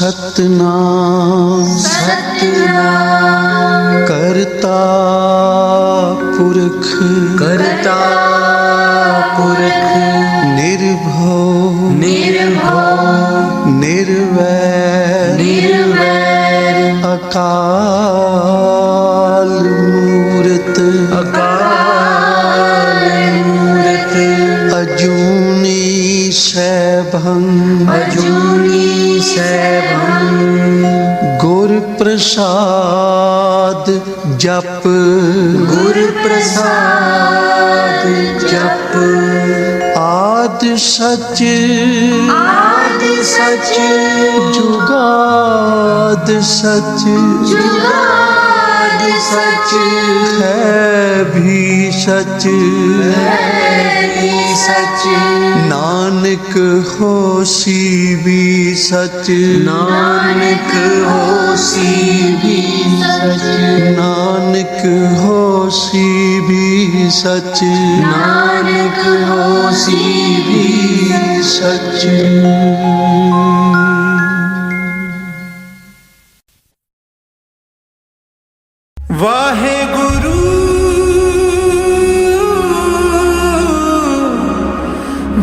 सतनाम सतनाम करता पुरख करता पुरख निर्भव निर्भव निर्वैर निर्वैर अकाल मूरत अकाल मूरत अजूनी सैभं अजूनी सैभं गुर प्रसाद जप गुर प्रसाद जप आद सच आदि सच जुगाद सच जुगाद सच है भी सच सच नानक होसी भी सच नानक होसी भी सच नानक होसी भी सच नानक होसी भी सच वाहे गुरु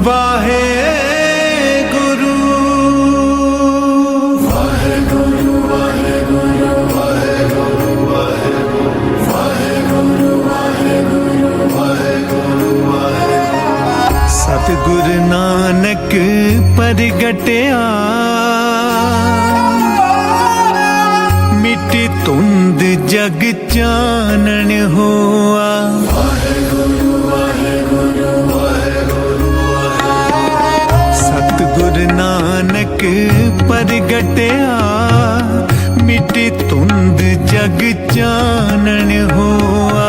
वाहे गुरु वाहे गुरु वाहे गुरु वाहे गुरु वाहे गुरु वाहे गुरु वाहे गुरु वाहे सतगुरु नानक परगटया मिटी तुंद जग चानन होआ सतगुरु नानक परगटया मिटी तुंद जग चानन होआ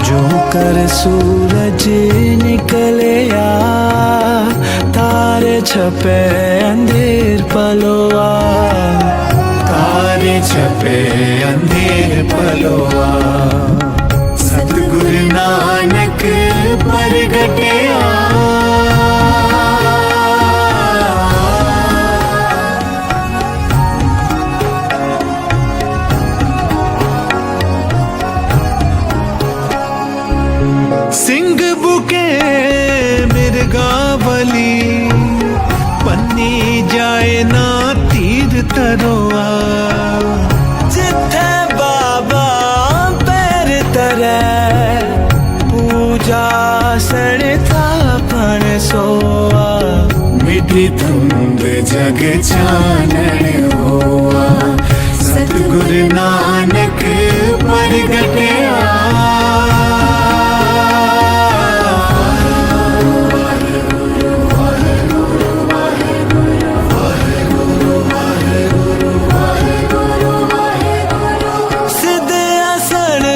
जो कर सूरज निकलया तारे छपे अंधेर पलोआ तारे छपे अंधेर पलोआ सतगुरु नानक परगटया सिंह बुके मिर्गावली पन्नी जाए ना तीर तरोआ जिथे बाबा पैर तरे पूजा सड़ता पण सोआ मिठी धुंध जग चानन होआ सतगुरु नानक परगटया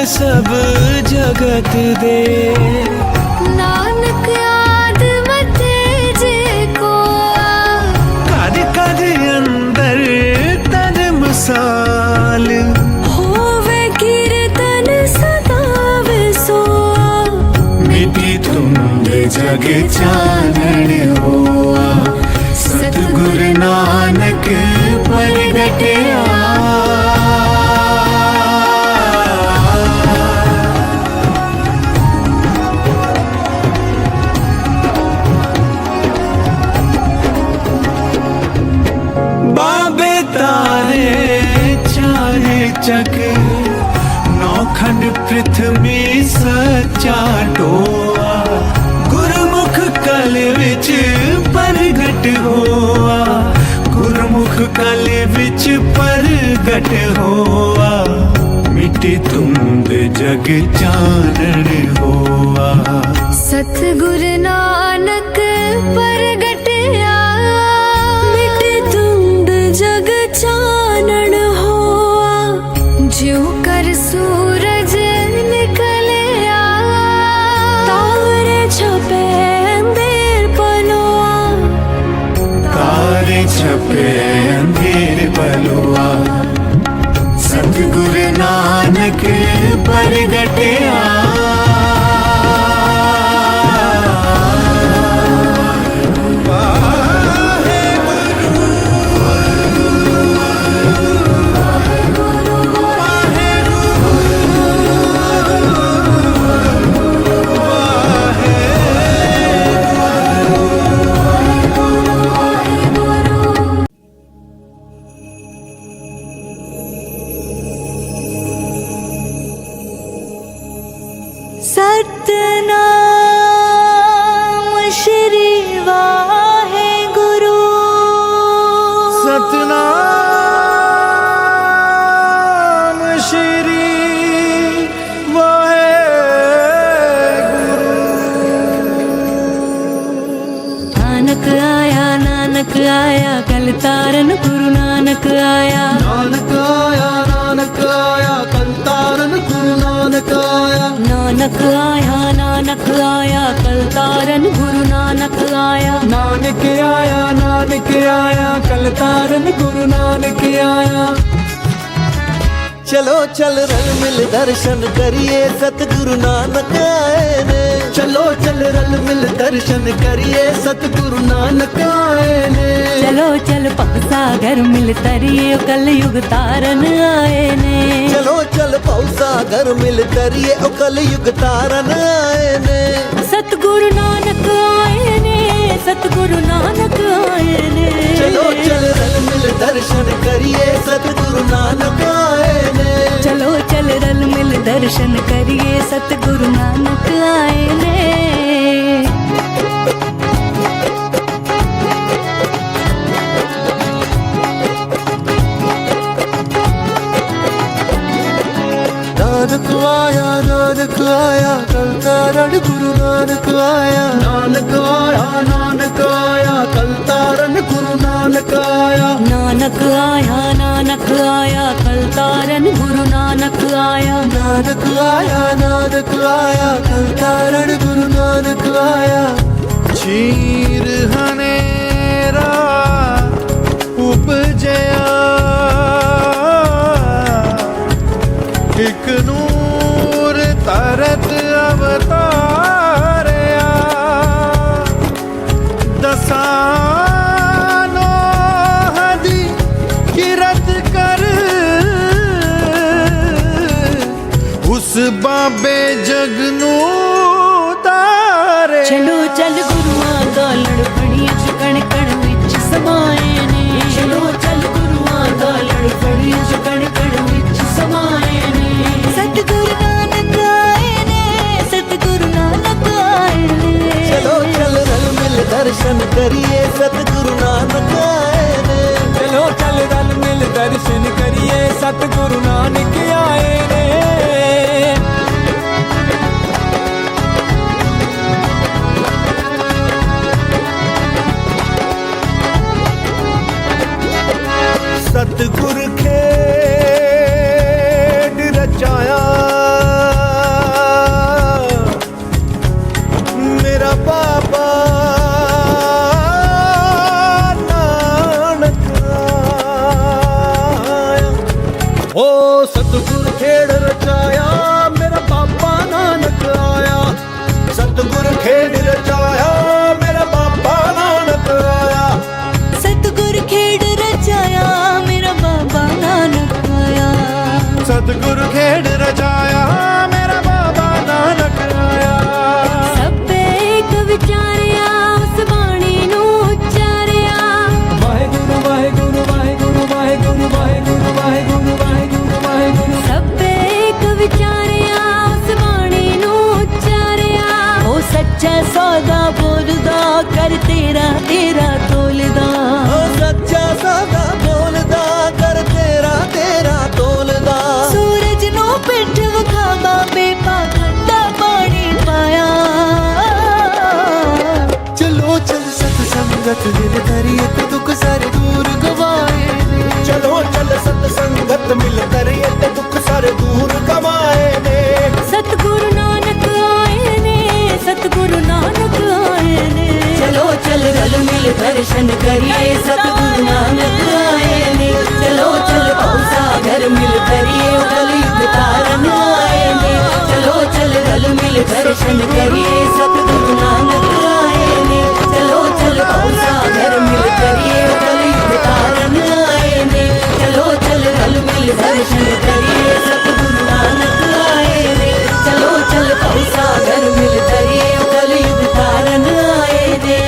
सब जगत दे नानक याद मते जे को कद कद अंदर तन मिसाल होवे कीर्तन सदा विसोआ मिटी तुंद जग चानन होआ सतगुरु नानक परगटया चक नौखंड पृथ्वी सच्चा टोआ गुरमुख कल विच परगट होआ गुरमुख कल विच परगट होआ मिटी तुंद जग चानन होआ सतगुरु नानक परगटया मिटे तुंद जग चानन होआ ज्यों कर सूरज निकलया तारे छपे अंधेर पलोआ तारे छपे अंधेर पलोआ सतगुरु नानक परगटया वाहे गुरु गुरु नानक आया। नानक आया नानक आया कल तारन गुरु नानक आया। नानक आया नानक आया कल तारन गुरु नानक आया। नानक आया नानक आया कल तारन गुरु नानक आया। चलो चल रल मिल दर्शन करिए सतगुरु नानक आए ने। चलो चल रल मिल दर्शन करिए सतगुरु नानक आए ने। चलो चल सागर मिल तरिए कल युग तारन आए ने। चलो चल सागर मिल तरिए कल युग तारन आए ने। सतगुरु नानक आए ने सतगुरु नानक आए ने। चलो चल रल मिल दर्शन करिए सतगुरु नानक आए ने। चलो चल रल मिल दर्शन करिए सतगुरु नानक आए ने। नानक आया कल तारन गुरु नानक आया। नानक आया कल तारन गुरु नानक आया। नानक आया नानक आया कल तारन गुरु नानक आया। नानक आया कल तारन गुरु नानक आया। चीर हनेरा उपजया एक नूर तरत अवतारया। दसानो हदी किरत कर उस बाबे जगनू तारे। चलो चल गुरुआं दा लड़खड़ियां च कण कण विच समाए ने। चलो चल गुरुआं दा लड़खड़ियां च कण कण विच समाए ने। सतगुरु नानक आए ने सतगुरु नानक आए ने। चलो चल रल मिल दर्शन करिए सतगुरु नानक आए ने। चलो चल रल मिल दर्शन करिए सतगुरु नानक आए ने। सतगुर खेड रचाया मेरा बाबा नानक आया। ओ सतगुर खेड रचाया मेरा बाबा नानक आया। सतगुर खेड रचाया मेरा बाबा नानक आया। सतगुर खेड रचाया मेरा बाबा नानक आया। सतगुर खेड रचाया मेरा बाबा नानक आया। सभे एक विचारिया उस बाणी नू उचारिया। वाहेगुरु वाहेगुरु वाहेगुरु वाहेगुरु वाहेगुरु वाहेगुरु वाहेगुरु वाहेगुरु। सभे एक विचारिया उस बाणी नू उचारिया। ओ सच्चा सौदा बोलदा कर तेरा तेरा तोलदा। ओ सच्चा सौदा बोलदा कर तेरा तेरा तोलदा। सूरज नो पिठ विखा बाबे पाखंडा पानी पाया। चलो चल सत संगत मिल करिए ते दुख सारे दूर गवाए ने। चलो चल सत संगत मिल करिए ते दुख सारे दूर गवाए ने। सतगुरु नानक आए ने सतगुरु नानक आए ने। चलो चल रल मिल दर्शन करिए सतगुरु नानक आए ने। चलो चल सागर मिल करिए कल युग तारन आए ने। चलो चल रल मिल दर्शन करिए सतगुरु नानक आए ने। चलो चल सागर मिल करिए कल युग तारन आए ने। चलो चल रल मिल दर्शन करिए सतगुरु नानक आए ने। चलो चल सागर मिल करिए कल युग तारन आए ने।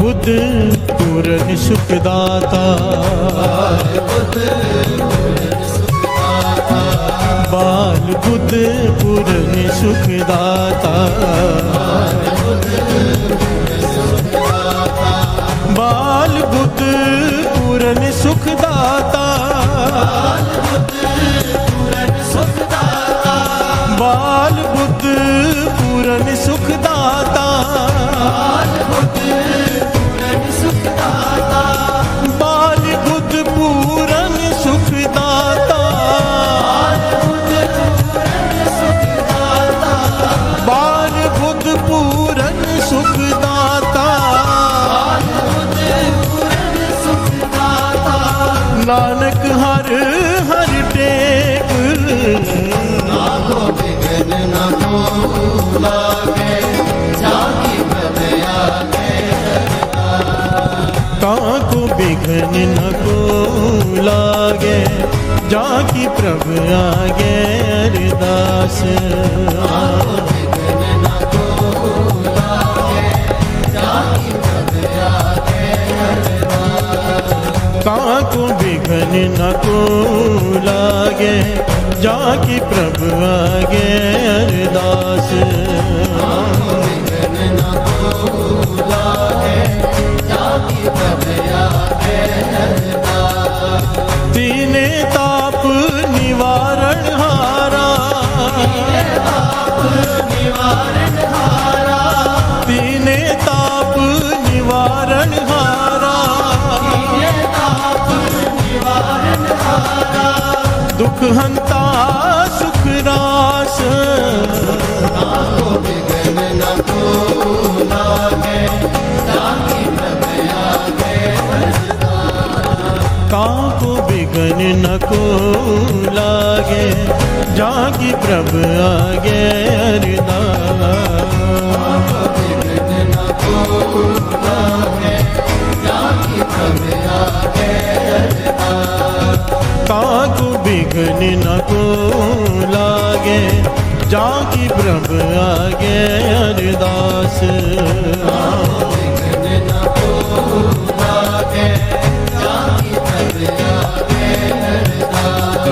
बुद्ध पूरन सुखदाता, बाल बुद्ध पूरन सुखदाता, बाल बुद्ध पूरन सुखदाता, बाल बुद्ध पूरन सुखदाता, बाल बुद्ध पूरन सुखदाता, बाल बुद्ध पूरन सुखदाता, नानक हर हर टेक, काको बिघन न को लागे, जाकी प्रभु आगे अरदास, काको बिघन न को लागे, जाकी प्रभु आगे अरदास, तीने ताप निवारण हारा, तीने ताप निवारण हारा, दुख हंता सुख रास, काको बिघन न को लागे, जाकी प्रभु आगे अरदास, काको बिघन न को लागे, जाकी प्रभु आगे अरदास,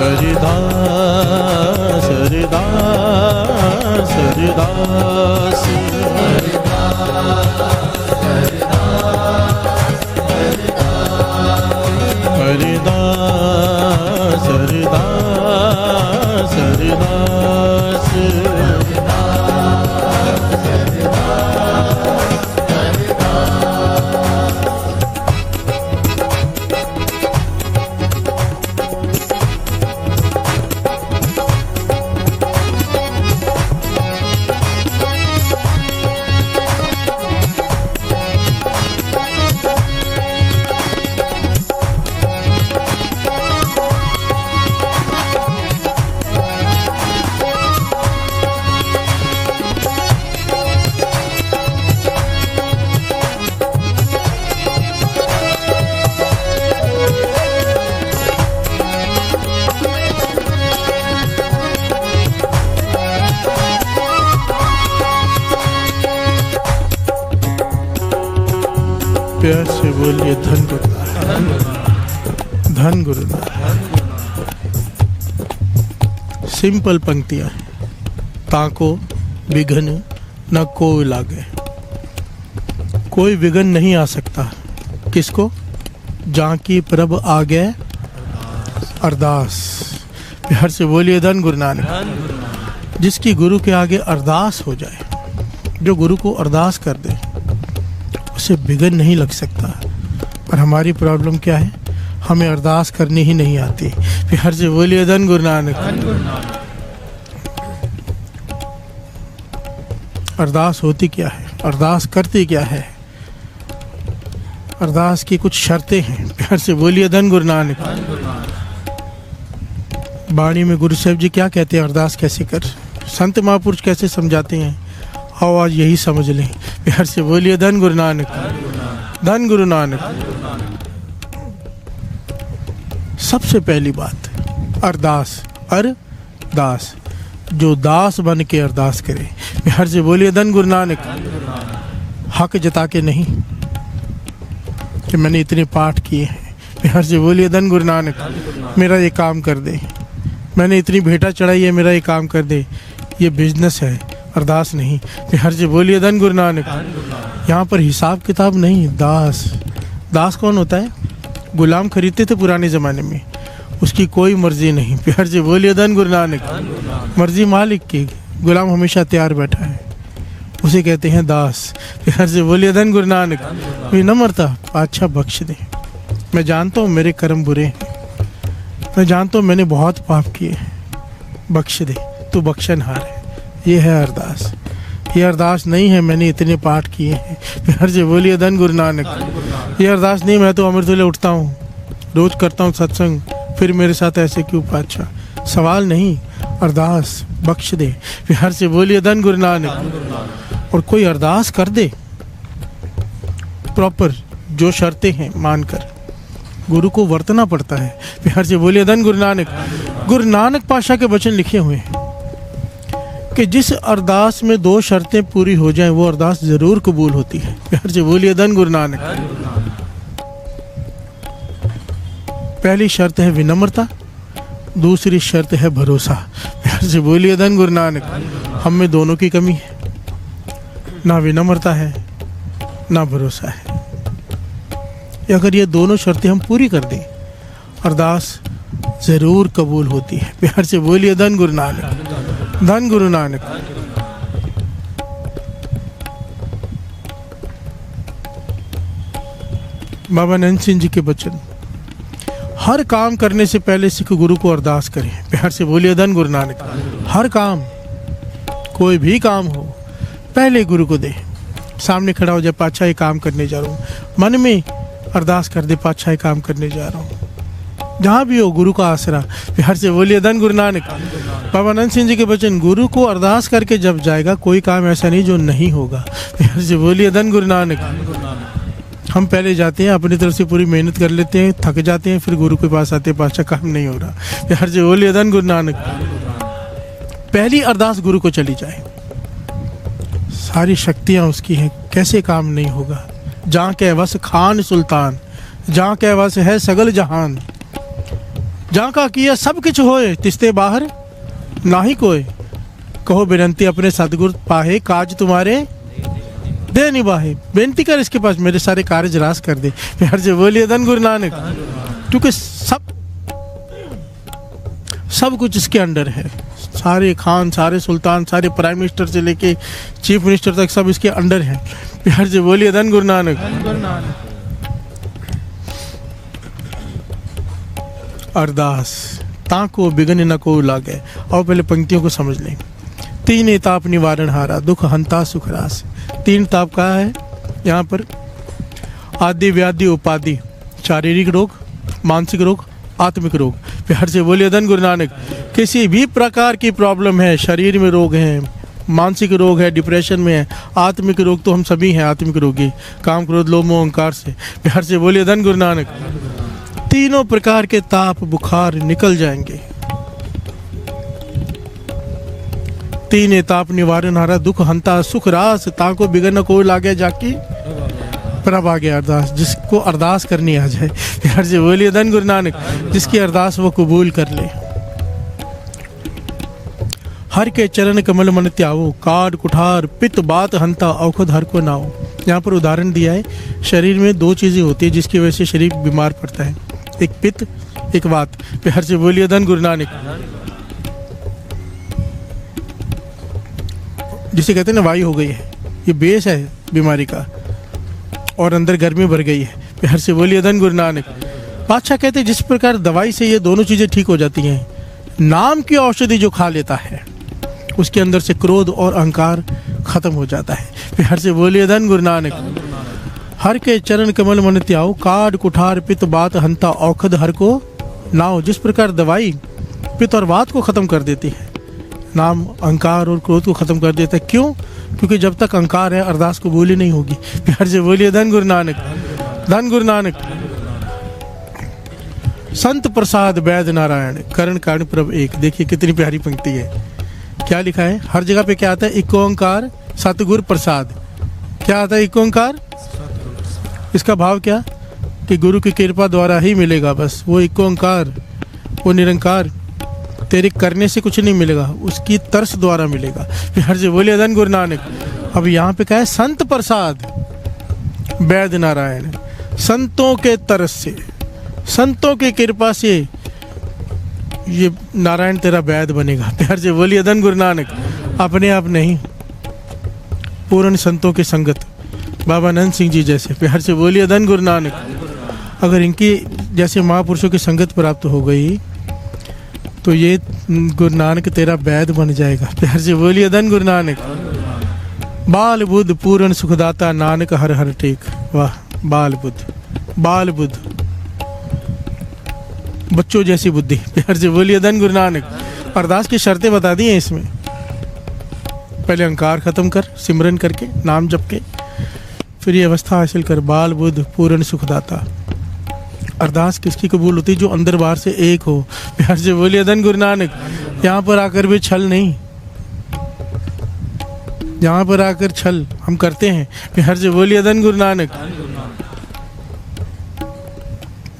अरदास अरदास अरदास, अरदास अरदास अरदास, प्यार से बोलिए धन गुरुनानक, धन गुरुनानक। सिंपल पंक्तियां हैं। ताको विघन न को लागे, कोई विघन नहीं आ सकता किसको, जाकी प्रभ आगे अरदास। प्यार से बोलिए धन गुरु नानक। जिसकी गुरु के आगे अरदास हो जाए, जो गुरु को अरदास कर दे, उसे विघन नहीं लग सकता। पर हमारी प्रॉब्लम क्या है, हमें अरदास करनी ही नहीं आती। प्यार से बोलिए धन गुरु नानक। अरदास होती क्या है, अरदास करती क्या है, अरदास की कुछ शर्तें हैं। प्यार से बोलिए धन गुरु नानक। बाणी में गुरु साहिब जी क्या कहते हैं, अरदास कैसे कर, संत महापुरुष कैसे समझाते हैं, आओ आज यही समझ लें। प्यार से बोलिए धन गुरु नानक, धन गुरु नानक। सबसे पहली बात अरदास, अरदास, जो दास बन के अरदास करे। प्यार से बोलिए धन गुरु नानक। हक जता के नहीं, कि मैंने इतने पाठ किए हैं, प्यार से बोलिए धन गुरु नानक मेरा ये काम कर दे। मैंने इतनी भेंटा चढ़ाई है, मेरा ये काम कर दे। ये बिजनेस है, अरदास नहीं। प्यार से बोलिए धन गुरु नानक। यहाँ पर हिसाब किताब नहीं, दास। दास कौन होता है? गुलाम खरीदते थे पुराने ज़माने में, उसकी कोई मर्जी नहीं। प्यार से बोलिए धन गुरु नानक। मर्जी मालिक की, गुलाम हमेशा तैयार बैठा है, उसे कहते हैं दास। प्यार से बोलिए धन गुरु नानक। विनम्रता, अच्छा बख्श दे। मैं जानता हूँ मेरे कर्म बुरे हैं, मैं जानता हूँ मैंने बहुत पाप किए हैं, बख्श दे, तू बख्शनहार है। ये है अरदास। ये अरदास नहीं है मैंने इतने पाठ किए हैं। प्यार से बोलिए धन गुरु नानक। ये अरदास नहीं मैं तो अमृत वेले उठता हूँ, रोज करता हूँ सत्संग, फिर मेरे साथ ऐसे क्यों पातशाह? सवाल नहीं, अरदास बख्श दे। प्यार से बोलिए धन गुरु नानक। और कोई अरदास कर दे प्रॉपर, जो शर्तें हैं मानकर, गुरु को वर्तना पड़ता है। प्यार से बोलिए धन गुरु नानक। गुरु नानक पातशाह के वचन लिखे हुए हैं कि जिस अरदास में 2 शर्तें पूरी हो जाएं वो अरदास जरूर कबूल होती है। प्यार से बोलिए धन गुरु नानक। पहली शर्त है विनम्रता, दूसरी शर्त है भरोसा। प्यार से बोलिए धन गुरु नानक। हम में दोनों की कमी है, ना विनम्रता है ना भरोसा है। अगर ये दोनों शर्तें हम पूरी कर दें, अरदास जरूर कबूल होती है। प्यार से बोलिए धन गुरु नानक। धन गुरु नानक। बाबा नंद सिंह जी के वचन, हर काम करने से पहले सिख गुरु को अरदास करें। प्यार से बोलिए धन गुरु नानक। हर काम, कोई भी काम हो, पहले गुरु को दे। सामने खड़ा हो जाए, पातशाह ये काम करने जा रहा हूँ, मन में अरदास कर दे, पातशाह ये काम करने जा रहा हूँ। जहाँ भी हो गुरु का आसरा। प्यार से बोलिए धन गुरु नानक। बाबा नंद सिंह जी के वचन, गुरु को अरदास करके जब जाएगा कोई काम ऐसा नहीं जो नहीं होगा। प्यार से बोलिए धन गुरु नानक। हम पहले जाते हैं, अपनी तरफ से पूरी मेहनत कर लेते हैं, थक जाते हैं, फिर गुरु के पास आते हैं, पातशाह काम नहीं हो रहा। प्यार से बोलिए धन गुरु नानक। पहली अरदास गुरु को चली जाए, सारी शक्तियाँ उसकी हैं, कैसे काम नहीं होगा। जहाँ के वस खान सुल्तान, जहाँ के वस है सगल जहान, जहाँ का किया सब कुछ होए, तिस्ते बाहर ना ही कोई। कहो बिनती अपने सतगुरु पाहे, काज तुम्हारे दे निभाए। बेनती कर इसके पास, मेरे सारे कार्य रास कर दे। प्यार से बोलिए धन गुरु नानक। क्योंकि सब कुछ इसके अंडर है, सारे खान, सारे सुल्तान, सारे प्राइम मिनिस्टर से लेके चीफ मिनिस्टर तक सब इसके अंडर है। प्यार से बोलिए धन गुरु नानक। अरदास ताको बिगन न को लागे। और पहले पंक्तियों को समझ लें। 3 ताप निवारण हारा, दुख हंता सुख रास। 3 ताप का है यहाँ पर, आदि व्याधि उपाधि, शारीरिक रोग, मानसिक रोग, आत्मिक रोग। प्यार से बोलिए धन गुरु नानक। किसी भी प्रकार की प्रॉब्लम है, शरीर में रोग है, मानसिक रोग है, डिप्रेशन में है, आत्मिक रोग तो हम सभी हैं आत्मिक रोगी, काम क्रोध लोभ मोह अहंकार से। प्यार से बोलिए धन गुरु नानक। 3 प्रकार के ताप बुखार निकल जाएंगे। 3 ताप निवारण हारा, दुख हंता सुख रास। ताको बिगन को लागे जाकी प्रभ आ गया अरदास। जिसको अरदास करनी आ जाए, प्यार से बोलिए धन गुरु नानक। जिसकी अरदास वो कबूल कर ले। हर के चरण कमल मन त्याओ, काड कुठार पित्त बात हंता, औखद हर को नाओ। यहाँ पर उदाहरण दिया है, शरीर में 2 चीजें होती है जिसकी वजह से शरीर बीमार पड़ता है, एक पित्त, एक वात। प्यार से बोलिए धन गुरु नानक। जिसे कहते हैं ना वायु हो गई है, ये बेस है बीमारी का, और अंदर गर्मी भर गई है। प्यार से बोलिए धन गुरु नानक। पातशाह कहते हैं जिस प्रकार दवाई से ये दोनों चीजें ठीक हो जाती हैं, नाम की औषधि जो खा लेता है उसके अंदर से क्रोध और अहंकार खत्म हो जाता है। प्यार से बोलिए धन गुरु नानक। हर के चरण कमल मन त्याओ, काड कुठार पित्त बात हंता, औखद हर को नाओ। जिस प्रकार दवाई पित्त और वात को खत्म कर देती है, नाम अहंकार और क्रोध को खत्म कर देता है। क्यों? क्योंकि जब तक अहंकार है अरदास कबूल ही नहीं होगी। प्यार से बोलिए धन गुरु नानक। धन गुरु नानक। संत प्रसाद वैद्य नारायण, करण कारण प्रभ एक। देखिए कितनी प्यारी पंक्ति है। क्या लिखा है? हर जगह पे क्या आता है? इको ओंकार सतगुर प्रसाद। क्या आता है? इको ओंकार। इसका भाव क्या? कि गुरु की कृपा द्वारा ही मिलेगा, बस वो एक ओंकार, वो निरंकार तेरे करने से कुछ नहीं मिलेगा, उसकी तरस द्वारा मिलेगा। हर जी बोलिए धन गुरु नानक। अब यहाँ पे क्या है, संत प्रसाद वैद्य नारायण, संतों के तरस से, संतों की कृपा से ये नारायण तेरा वैद्य बनेगा। प्यार से बोलिए धन गुरु नानक। अपने आप नहीं, पूर्ण संतों की संगत, बाबा नंद सिंह जी जैसे, प्यार से बोलिए धन गुरु नानक। अगर इनकी जैसे महापुरुषों की संगत प्राप्त हो गई तो ये गुरु नानक तेरा वैद्य बन जाएगा। प्यार से बोलिए धन गुरु नानक। बाल बुद्ध पूर्ण सुखदाता, नानक हर हर टेक। वाह, बाल बुद्ध, बाल बुद्ध, बच्चों जैसी बुद्धि। प्यार से बोलिए धन गुरु नानक। अरदास की शर्तें बता दी हैं इसमें। पहले अहंकार खत्म कर सिमरन करके, नाम जप के, फिर ये अवस्था हासिल कर, बाल बुद्ध पूर्ण सुखदाता। अरदास किसकी कबूल होती? जो अंदर बाहर से एक हो। प्यार से बोलिए धन गुरु नानक। यहाँ पर आकर भी छल नहीं, यहाँ पर आकर छल हम करते हैं। प्यार से बोलिए धन गुरु नानक।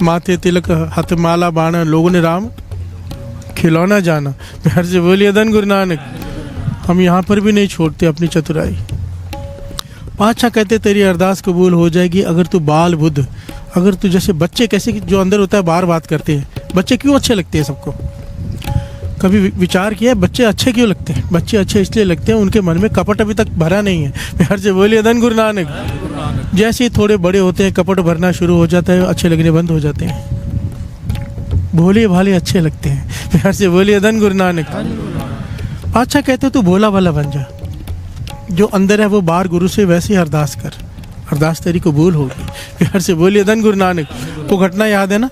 माथे तिलक हाथ माला बाणा, लोगों ने राम खिलौना जाना। प्यार से बोलिए धन गुरु नानक। हम यहाँ पर भी नहीं छोड़ते अपनी चतुराई। पातशाह कहते तेरी अरदास कबूल हो जाएगी अगर तू बाल बुद्ध, अगर तू जैसे बच्चे कैसे जो अंदर होता है बाहर बात करते हैं। बच्चे क्यों अच्छे लगते हैं सबको? कभी विचार किया है बच्चे अच्छे क्यों लगते हैं? बच्चे अच्छे इसलिए लगते हैं उनके मन में कपट अभी तक भरा नहीं है। प्यार से बोलिए धन गुरु नानक। जैसे ही थोड़े बड़े होते हैं कपट भरना शुरू हो जाता है, अच्छे लगने बंद हो जाते हैं, भोले भाले अच्छे लगते हैं। प्यार से बोलिए धन गुरु नानक। अच्छा कहते तू भोला भाला बन जा, जो अंदर है वो बाहर गुरु से वैसे ही अरदास कर, अरदास तेरी कबूल होगी। प्यार से बोलिए धन गुरु नानक। वो घटना याद है ना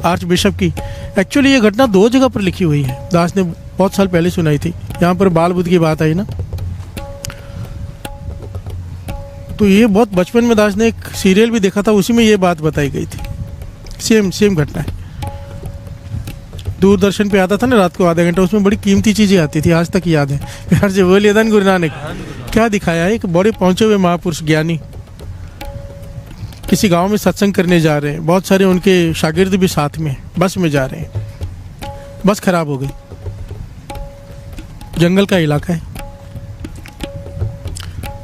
आर्च बिशप की? एक्चुअली ये घटना 2 जगह पर लिखी हुई है, दास ने बहुत साल पहले सुनाई थी। यहाँ पर बाल बुद्ध की बात आई ना, तो ये बहुत बचपन में दास ने एक सीरियल भी देखा था, उसी में ये बात बताई गई थी। सेम घटना है। दूरदर्शन पे आता था ना रात को आधा घंटा, उसमें बड़ी कीमती चीजें आती थी, आज तक याद है। प्यार से बोलिए धन गुरु नानक। क्या दिखाया है? एक बड़े पहुंचे हुए महापुरुष ज्ञानी किसी गांव में सत्संग करने जा रहे हैं, बहुत सारे उनके शागिर्द भी साथ में, बस में जा रहे हैं। बस खराब हो गई, जंगल का इलाका है,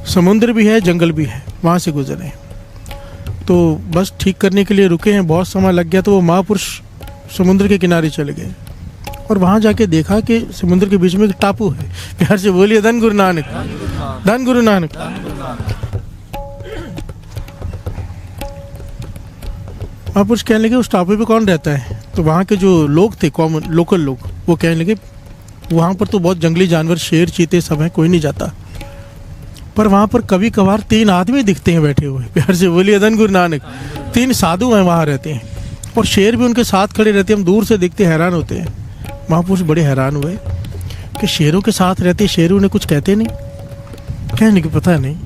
समुद्र भी है जंगल भी है, वहां से गुजरे हैं। तो बस ठीक करने के लिए रुके हैं, बहुत समय लग गया, तो वो महापुरुष समुद्र के किनारे चले गए और वहां जाके देखा कि समुद्र के बीच में एक टापू है। प्यार से बोलिए धन गुरु नानक। धन गुरु नानक। महापुरुष कहने लगे उस टापू पे कौन रहता है? तो वहाँ के जो लोग थे, कॉमन लोकल लोग, वो कहने लगे वहाँ पर तो बहुत जंगली जानवर, शेर चीते सब हैं, कोई नहीं जाता, पर वहाँ पर कभी कभार 3 आदमी दिखते हैं बैठे हुए। प्यार से बोलिए धन गुरु नानक। 3 साधु हैं वहाँ रहते हैं और शेर भी उनके साथ खड़े रहते हैं। हम दूर से देखते हैरान होते हैं। महापुरुष बड़े हैरान हुए कि शेरों के साथ रहते, शेर उन्हें कुछ कहते नहीं? कहने की पता नहीं,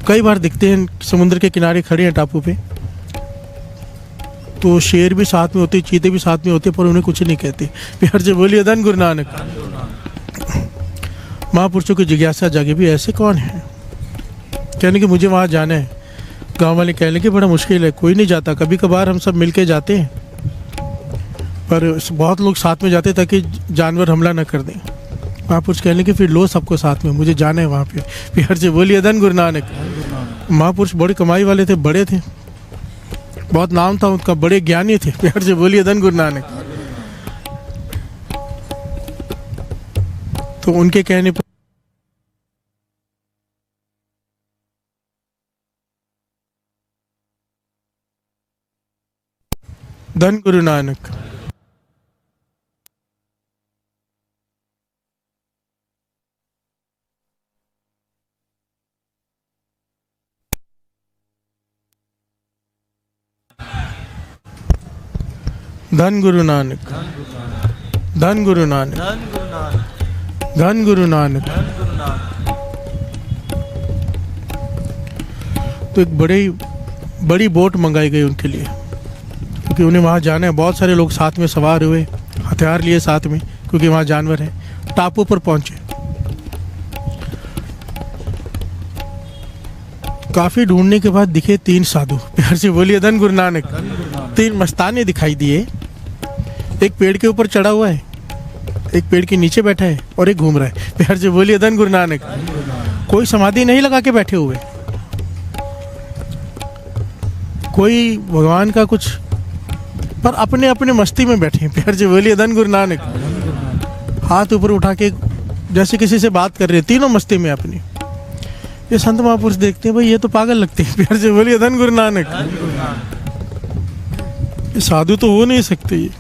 कई बार दिखते हैं समुद्र के किनारे खड़े हैं टापू पे, तो शेर भी साथ में होते, चीते भी साथ में होते, पर उन्हें कुछ नहीं कहते। प्यार से बोलिए धन गुरु नानक। महापुरुषों की जिज्ञासा जागे भी ऐसे कौन है? कहने कि मुझे वहाँ जाना है। गांव वाले कहने कि बड़ा मुश्किल है, कोई नहीं जाता, कभी कभार हम सब मिलके जाते हैं, पर बहुत लोग साथ में जाते ताकि जानवर हमला न कर दें। महापुरुष कहने कि फिर लो सबको साथ में, मुझे जाना है वहाँ पे। प्यार से बोलिए धन गुरु नानक। महापुरुष बड़ी कमाई वाले थे, बड़े थे, बहुत नाम था उनका, बड़े ज्ञानी थे। प्यार से बोलिए धन गुरु नानक। तो उनके कहने पर धन गुरु नानक। धन गुरु नानक। धन गुरु नानक। धन गुरु नानक। तो एक बड़ी बोट मंगाई गई उनके लिए, क्योंकि उन्हें वहाँ जाना है। बहुत सारे लोग साथ में सवार हुए, हथियार लिए साथ में, क्योंकि वहाँ जानवर हैं। टापू पर पहुँचे काफी ढूंढने के बाद दिखे 3 साधु। प्यार से बोलिए धन गुरु नानक। 3 मस्ताने दिखाई दिए। एक पेड़ के ऊपर चढ़ा हुआ है, एक पेड़ के नीचे बैठा है और एक घूम रहा है। प्यार से बोलिए धन गुरु नानक। कोई समाधि नहीं लगा के बैठे हुए, कोई भगवान का कुछ, पर अपने अपने मस्ती में बैठे हैं। प्यार से बोलिए धन गुरु नानक। हाथ ऊपर उठा के जैसे किसी से बात कर रहे हैं, तीनों मस्ती में अपनी। ये संत महापुरुष देखते हैं, भाई ये तो पागल लगते हैं। प्यार से बोलिए धन गुरु नानक। ये साधु तो हो नहीं सकते, ये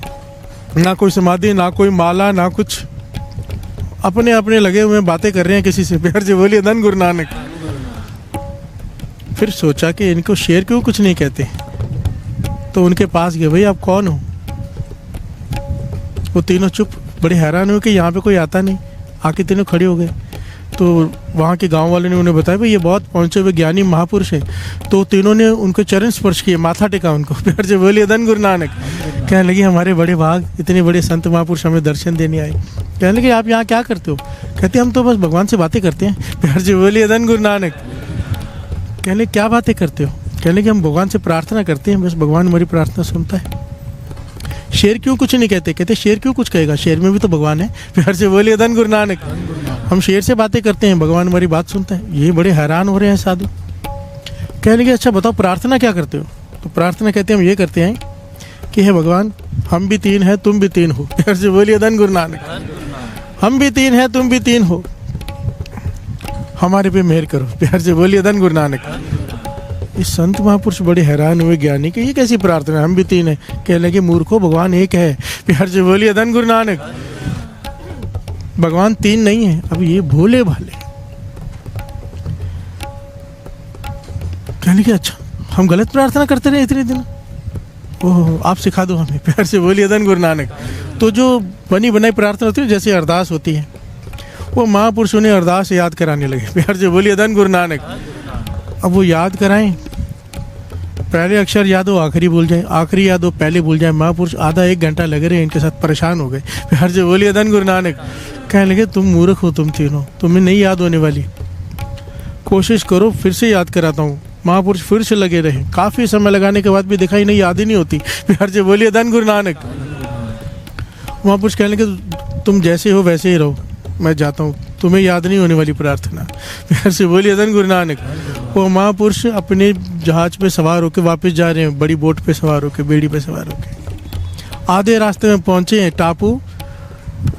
ना कोई समाधि, ना कोई माला, ना कुछ, अपने अपने लगे हुए बातें कर रहे हैं किसी से। प्यार से बोलिए धन गुरु नानक। फिर सोचा कि इनको शेर क्यों कुछ नहीं कहते, तो उनके पास गए, भाई आप कौन हो? वो तीनों चुप, बड़े हैरान हुए कि यहाँ पे कोई आता नहीं। आके तीनों खड़े हो गए। तो वहाँ के गांव वाले ने उन्हें बताया, भाई ये बहुत पहुँचे हुए ज्ञानी महापुरुष है। तो तीनों ने उनके चरण स्पर्श किए, माथा टेका उनको। प्यार से बोलिए धन गुरु नानक। कहने लगे हमारे बड़े भाग, इतने बड़े संत महापुरुष हमें दर्शन देने आए। कहने लगे आप यहाँ क्या करते हो? कहते हम तो बस भगवान से बातें करते हैं। प्यार से बोलिए धन गुरु नानक। कहने क्या बातें करते हो? कहने लगे हम भगवान से प्रार्थना करते हैं, बस भगवान हमारी प्रार्थना सुनता है। शेर क्यों कुछ नहीं कहते? कहते शेर क्यों कुछ कहेगा, शेर में भी तो भगवान है। प्यार से बोलिए धन गुरु नानक। हम शेर से बातें करते हैं, भगवान हमारी बात सुनता है। ये बड़े हैरान हो रहे हैं साधु। कहने लगे अच्छा बताओ प्रार्थना क्या करते हो? तो प्रार्थना कहते हैं हम ये करते हैं कि हे भगवान, हम भी 3 हैं, तुम भी 3 हो। प्यार से बोलिए धन गुरु नानक। हम भी 3 हैं, तुम भी 3 हो, हमारे पे मेहर करो। प्यार से बोलिए धन गुरु नानक। इस संत महापुरुष बड़े हैरान हुए ज्ञानी कि ये कैसी प्रार्थना है, हम भी 3 हैं। कहने लगे मूर्खो, भगवान एक है। प्यार से बोलिए धन गुरु नानक। भगवान 3 नहीं है। अब ये भोले भाले कहने लगे अच्छा हम गलत प्रार्थना करते रहे इतने दिन, ओह आप सिखा दो हमें। प्यार से बोलिए धन गुरु नानक। तो जो बनी बनाई प्रार्थना होती है, जैसे अरदास होती है, वो महापुरुषों ने अरदास याद कराने लगे। प्यार से बोलिए धन गुरु नानक। अब वो याद कराएं, पहले अक्षर याद हो आखिरी भूल जाए, आखिरी याद हो पहले भूल जाए। महापुरुष आधा 1 घंटा लगे रहे, इनके साथ परेशान हो गए। प्यार से बोलिए धन गुरु नानक। कहने लगे तुम मूर्ख हो, तुम तीनों, तुम्हें नहीं याद होने वाली, कोशिश करो फिर से याद कराता हूँ। महापुरुष फिर से लगे रहे, काफ़ी समय लगाने के बाद भी दिखाई नहीं, याद ही नहीं होती। प्यार से बोलिए धन गुरु नानक। महापुरुष कहने लगे तुम जैसे हो वैसे ही रहो, मैं जाता हूँ, तुम्हें याद नहीं होने वाली प्रार्थना। प्यार से बोलिए धन गुरु नानक। वो महापुरुष अपने जहाज पे सवार होकर वापस जा रहे हैं, बड़ी बोट पे सवार होकर, बेड़ी पे सवार होकर। आधे रास्ते में पहुंचे हैं टापू,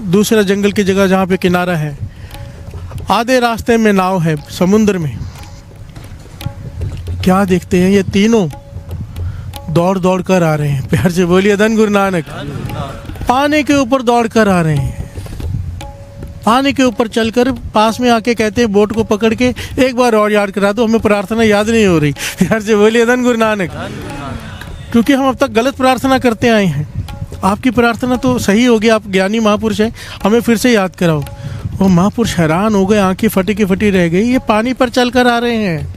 दूसरा जंगल की जगह जहाँ पे किनारा है। आधे रास्ते में नाव है समुद्र में। क्या देखते हैं, ये तीनों दौड़ दौड़ कर आ रहे हैं। प्यार से बोलिए धन गुरु नानक। पानी के ऊपर दौड़ कर आ रहे हैं, पानी के ऊपर चलकर पास में आके कहते हैं बोट को पकड़ के एक बार और याद करा दो, हमें प्रार्थना याद नहीं हो रही। प्यार से बोलिए धन गुरु नानक। क्योंकि हम अब तक गलत प्रार्थना करते आए हैं, आपकी प्रार्थना तो सही होगी, आप ज्ञानी महापुरुष हैं, हमें फिर से याद कराओ। वो महापुरुष हैरान हो गए, आंखें फटी की फटी रह गई। ये पानी पर चल कर आ रहे हैं,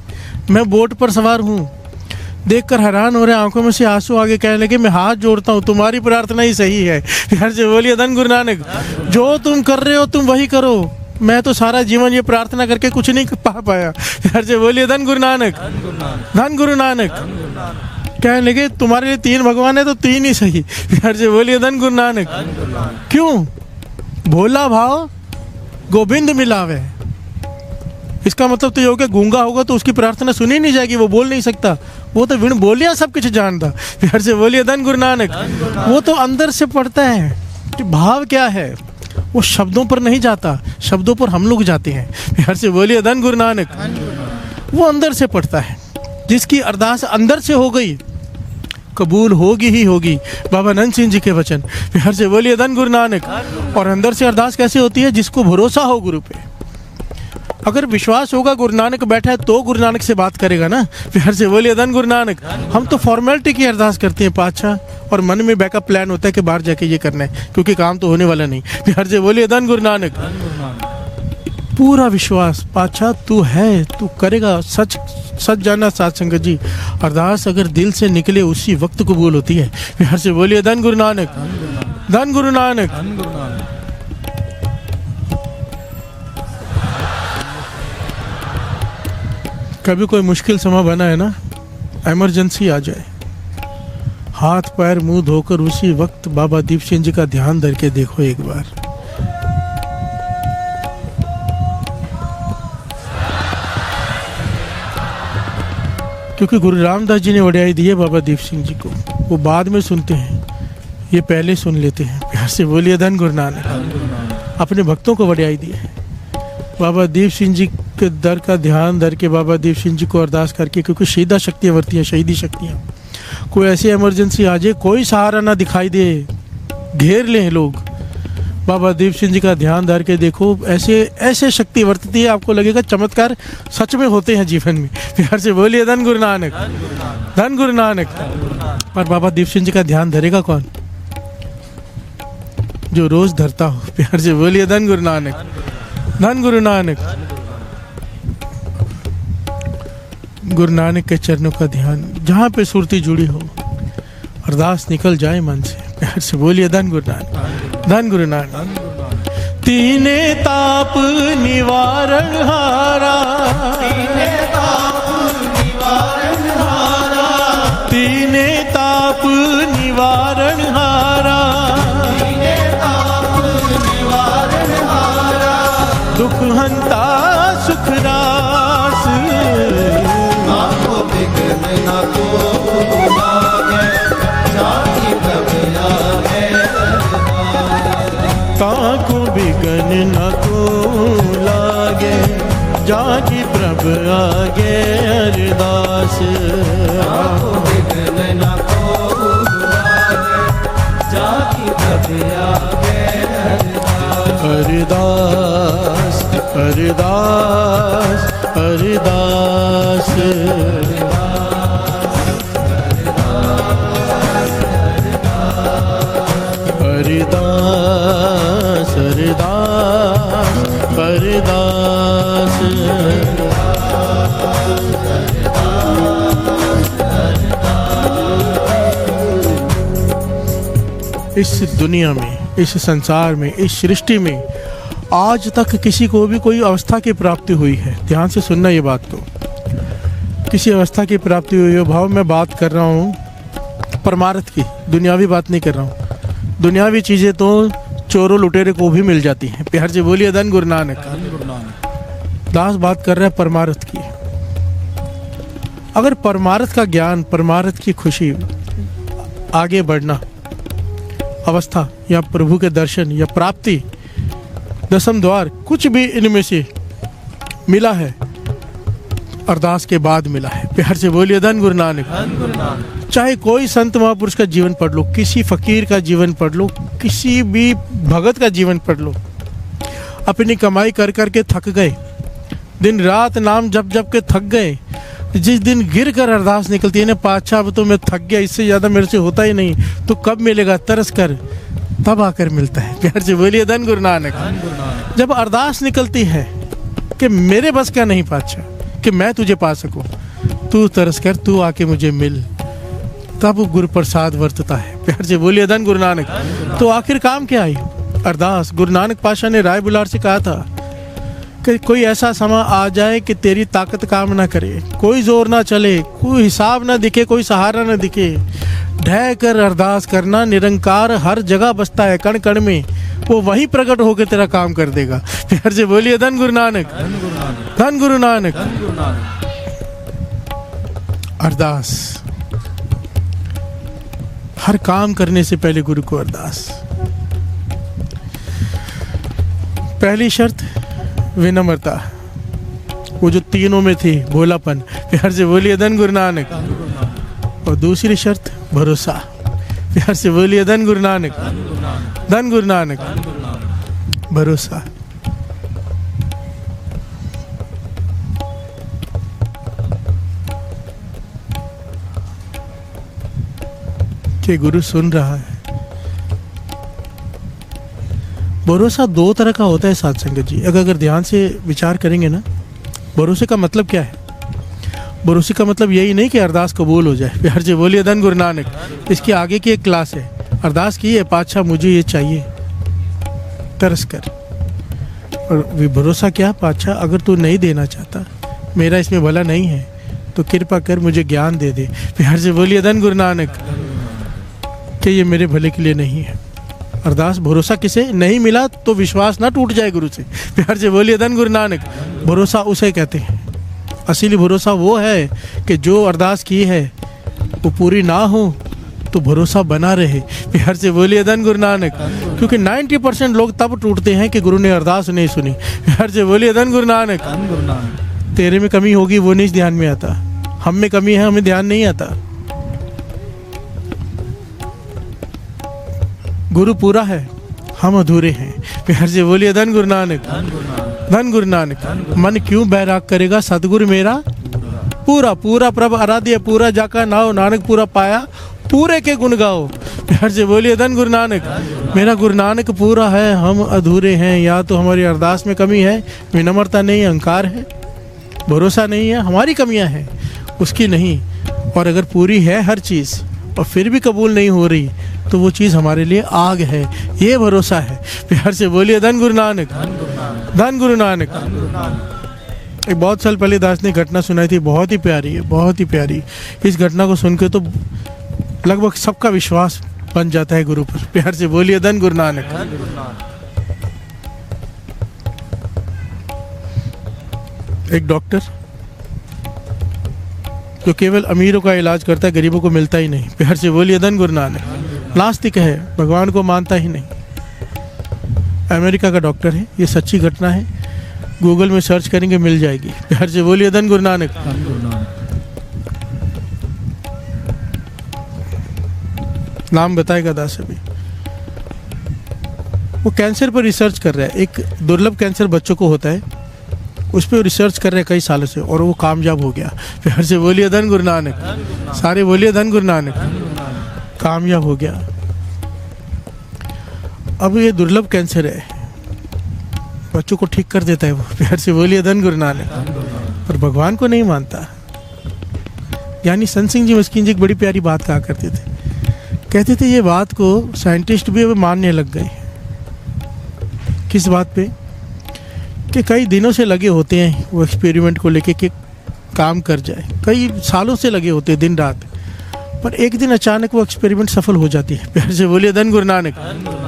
मैं बोट पर सवार हूँ। देखकर हैरान हो रहे, आंखों में से आंसू आगे। कहने लगे मैं हाथ जोड़ता हूँ, तुम्हारी प्रार्थना ही सही है। प्यार से बोलिए धन गुरु नानक। जो तुम कर रहे हो तुम वही करो, मैं तो सारा जीवन ये प्रार्थना करके कुछ नहीं पा पाया। प्यार से बोलिए धन गुरु नानक। धन गुरु नानक। कहने लगे तुम्हारे लिए 3 भगवान है तो 3 ही सही। प्यार से बोलिए धन गुरु नानक। क्यों? भोला भाव गोविंद मिलावे। इसका मतलब तो ये हो गया, गूंगा होगा तो उसकी प्रार्थना सुनी नहीं जाएगी, वो बोल नहीं सकता, वो तो विण बोलिया सब कुछ जानता। प्यार से बोलिए धन गुरु नानक। वो तो अंदर से पढ़ता है कि भाव क्या है, वो शब्दों पर नहीं जाता, शब्दों पर हम लोग जाते हैं। प्यार से बोलिए धन गुरु नानक। वो अंदर से पढ़ता है, जिसकी अरदास अंदर से हो गई कबूल होगी ही होगी। बाबा नंद सिंह जी के वचन। प्यार से बोलिए धन गुरु नानक। और अंदर से अरदास कैसे होती है? जिसको भरोसा हो गुरु पे। अगर विश्वास होगा गुरु नानक बैठा है तो गुरु नानक से बात करेगा ना। प्यार से बोलिए धन गुरु नानक। हम तो फॉर्मेलिटी की अरदास करते हैं पातशाह, और मन में बैकअप प्लान होता है कि बाहर जाके ये करना है, क्योंकि काम तो होने वाला नहीं। प्यार से बोलिए धन गुरु नानक। पूरा विश्वास, पातशाह तू है, तू करेगा, सच सच जाना साथ संगत जी। अरदास अगर दिल से निकले उसी वक्त कबूल होती है। प्यार से बोलिए धन गुरु नानक। धन गुरु नानक। कभी कोई मुश्किल समय बना है ना, इमरजेंसी आ जाए, हाथ पैर मुंह धोकर उसी वक्त बाबा दीप सिंह जी का ध्यान धर के देखो एक बार। क्योंकि गुरु रामदास जी ने वड्याई दी है बाबा दीप सिंह जी को, वो बाद में सुनते हैं, ये पहले सुन लेते हैं। प्यार से बोलिए धन गुरु नानक। अपने भक्तों को वड्याई दी है बाबा दीप सिंह जी के दर का ध्यान धर के, बाबा दीप सिंह जी को अरदास करके, क्योंकि शहीदा शक्तियाँ वर्ती हैं, शहीदी शक्तियाँ। कोई ऐसी इमरजेंसी आ जाए, कोई सहारा ना दिखाई दे, घेर लें लोग, बाबा दीप सिंह जी का ध्यान धर के देखो, ऐसे ऐसे शक्ति वर्तती है, आपको लगेगा चमत्कार सच में होते हैं जीवन में। प्यार से बोलिए धन गुरु नानक, धन गुरु नानक। पर बाबा दीप सिंह जी का ध्यान धरेगा कौन? जो रोज धरता हो। प्यार से बोलिए धन गुरु नानक, धन गुरु नानक। गुरु नानक के चरणों का ध्यान, जहाँ पे सुरती जुड़ी हो, अरदास निकल जाए मन से। प्यार से बोलिए धन गुरु नानक, धन गुरु नानक। तीने ताप निवारण हारा, तीने ताप निवारण हारा, तीने ताप निवारण हारा, तीने ताप निवारण हारा, दुख हंता सुख रास, ताको बिगन न को लागे, जाकी प्रभ आगे अरदास, ताको बिगन न को लागे, जाकी प्रभ आगे अरदास, अरदास, अरदास, अरदास, अरदास, अरदास। इस दुनिया में, इस संसार में, इस सृष्टि में आज तक किसी को भी कोई अवस्था की प्राप्ति हुई है, ध्यान से सुनना ये बात को, किसी अवस्था की प्राप्ति हुई है भाव, मैं बात कर रहा हूँ परमार्थ की, दुनियावी बात नहीं कर रहा हूँ। दुनियावी चीज़ें तो चोरों लुटेरे को भी मिल जाती हैं। प्यार से बोलिए धन गुरु नानक। दास बात कर रहे हैं परमार्थ की। अगर परमार्थ का ज्ञान, परमार्थ की खुशी, आगे बढ़ना, अवस्था या प्रभु के दर्शन या प्राप्ति, दसम द्वार, कुछ भी इनमें से मिला है, अरदास के बाद मिला है। प्यार से बोलिए धन गुरु नानक। चाहे कोई संत महापुरुष का जीवन पढ़ लो, किसी फकीर का जीवन पढ़ लो, किसी भी भगत का जीवन पढ़ लो, अपनी कमाई कर कर के थक गए, दिन रात नाम जप जप के थक गए, जिस दिन गिर कर अरदास निकलती है ना, पातशाह अब तो मैं थक गया, इससे ज़्यादा मेरे से होता ही नहीं, तो कब मिलेगा, तरस कर, तब आकर मिलता है। प्यार से बोलिए धन गुरु नानक। जब अरदास निकलती है कि मेरे बस का नहीं पातशाह कि मैं तुझे पा सकूं, तू तरस कर, तू आके मुझे मिल, तब गुरु प्रसाद वर्तता है। प्यार से बोलिए धन गुरु नानक। तो आखिर काम क्या आई? अरदास। गुरु नानक पातशाह ने राय बुलार से कहा था कि कोई ऐसा समय आ जाए कि तेरी ताकत काम ना करे, कोई जोर ना चले, कोई हिसाब ना दिखे, कोई सहारा ना दिखे, ढह कर अरदास करना, निरंकार हर जगह बसता है, कण कण में, वो वहीं प्रकट होकर तेरा काम कर देगा। प्यार से बोलिए धन गुरु नानक, धन गुरु नानक। अरदास, हर काम करने से पहले गुरु को अरदास। पहली शर्त विनम्रता, वो जो तीनों में थी, भोलापन। प्यार से बोलिए धन गुरु नानक। और दूसरी शर्त भरोसा। प्यार से बोलिए धन गुरु नानक, धन गुरु नानक। भरोसा। कि गुरु सुन रहा है। भरोसा दो तरह का होता है साथ संगत जी, अगर ध्यान से विचार करेंगे ना, भरोसे का मतलब क्या है? भरोसे का मतलब यही नहीं कि अरदास कबूल हो जाए। प्यार से बोलिए धन गुरु नानक। इसके आगे की एक क्लास है। अरदास की है, पातशाह मुझे ये चाहिए, तरस कर। और भरोसा क्या? पातशाह अगर तू नहीं देना चाहता, मेरा इसमें भला नहीं है तो कृपा कर मुझे ज्ञान दे दे। प्यार से बोलिए धन गुरु नानक कि ये मेरे भले के लिए नहीं है। अरदास भरोसा किसे नहीं मिला तो विश्वास ना टूट जाए गुरु से। प्यार से बोलिए धन गुरु नानक। भरोसा उसे कहते हैं, असली भरोसा वो है कि जो अरदास की है वो पूरी ना हो तो भरोसा बना रहे। प्यार से बोलिए धन गुरु नानक। क्योंकि 90% लोग तब टूटते हैं कि गुरु ने अरदास नहीं सुनी। प्यार से बोलिए धन गुरु नानक। तेरे में कमी होगी वो नहीं ध्यान में आता, हम में कमी है हमें ध्यान नहीं आता। गुरु पूरा है हम अधूरे हैं। प्यार से बोलिए धन गुरु नानक। धन गुरु नानक। मन क्यों बैराग करेगा सतगुरु मेरा पूरा पूरा प्रभ आराध्य पूरा जाका नाओ नानक पूरा पाया पूरे के गुण गाओ। प्यार से बोलिए धन गुरु नानक। मेरा गुरु नानक पूरा है हम अधूरे हैं। या तो हमारी अरदास में कमी है, विनम्रता नहीं, अहंकार है, भरोसा नहीं है, हमारी कमियां हैं उसकी नहीं। और अगर पूरी है हर चीज़ और फिर भी कबूल नहीं हो रही तो वो चीज़ हमारे लिए आग है, ये भरोसा है। प्यार से बोलिए धन गुरु नानक। धन गुरु नानक। एक बहुत साल पहले दास ने घटना सुनाई थी, बहुत ही प्यारी है, बहुत ही प्यारी। इस घटना को सुन के तो लगभग सबका विश्वास बन जाता है गुरु पर। प्यार से बोलिए धन गुरु नानक। एक डॉक्टर जो केवल अमीरों का इलाज करता है, गरीबों को मिलता ही नहीं। प्यार से बोलिए धन गुरु नानक। नास्तिक है, भगवान को मानता ही नहीं। अमेरिका का डॉक्टर है, ये सच्ची घटना है, गूगल में सर्च करेंगे मिल जाएगी। प्यार से बोलिए धन गुरु नानक। नाम बताएगा दास अभी। वो कैंसर पर रिसर्च कर रहा है। एक दुर्लभ कैंसर बच्चों को होता है, उस पर रिसर्च कर रहे हैं कई सालों से और वो कामयाब हो गया। प्यार से बोलिए धन गुरु नानक। सारे बोलिए धन गुरु नानक। कामयाब हो गया। अब ये दुर्लभ कैंसर है, बच्चों को ठीक कर देता है वो। प्यार से बोलिए धन गुरु नानक। और भगवान को नहीं मानता। यानी संत सिंह जी मस्कीन जी एक बड़ी प्यारी बात कहा करते थे, कहते थे ये बात को साइंटिस्ट भी अब मानने लग गए। किस बात पे? कि कई दिनों से लगे होते हैं वो एक्सपेरिमेंट को लेके कि काम कर जाए, कई सालों से लगे होते हैं दिन रात, पर एक दिन अचानक वो एक्सपेरिमेंट सफल हो जाती है। प्यार से बोलिए धन गुरु नानक।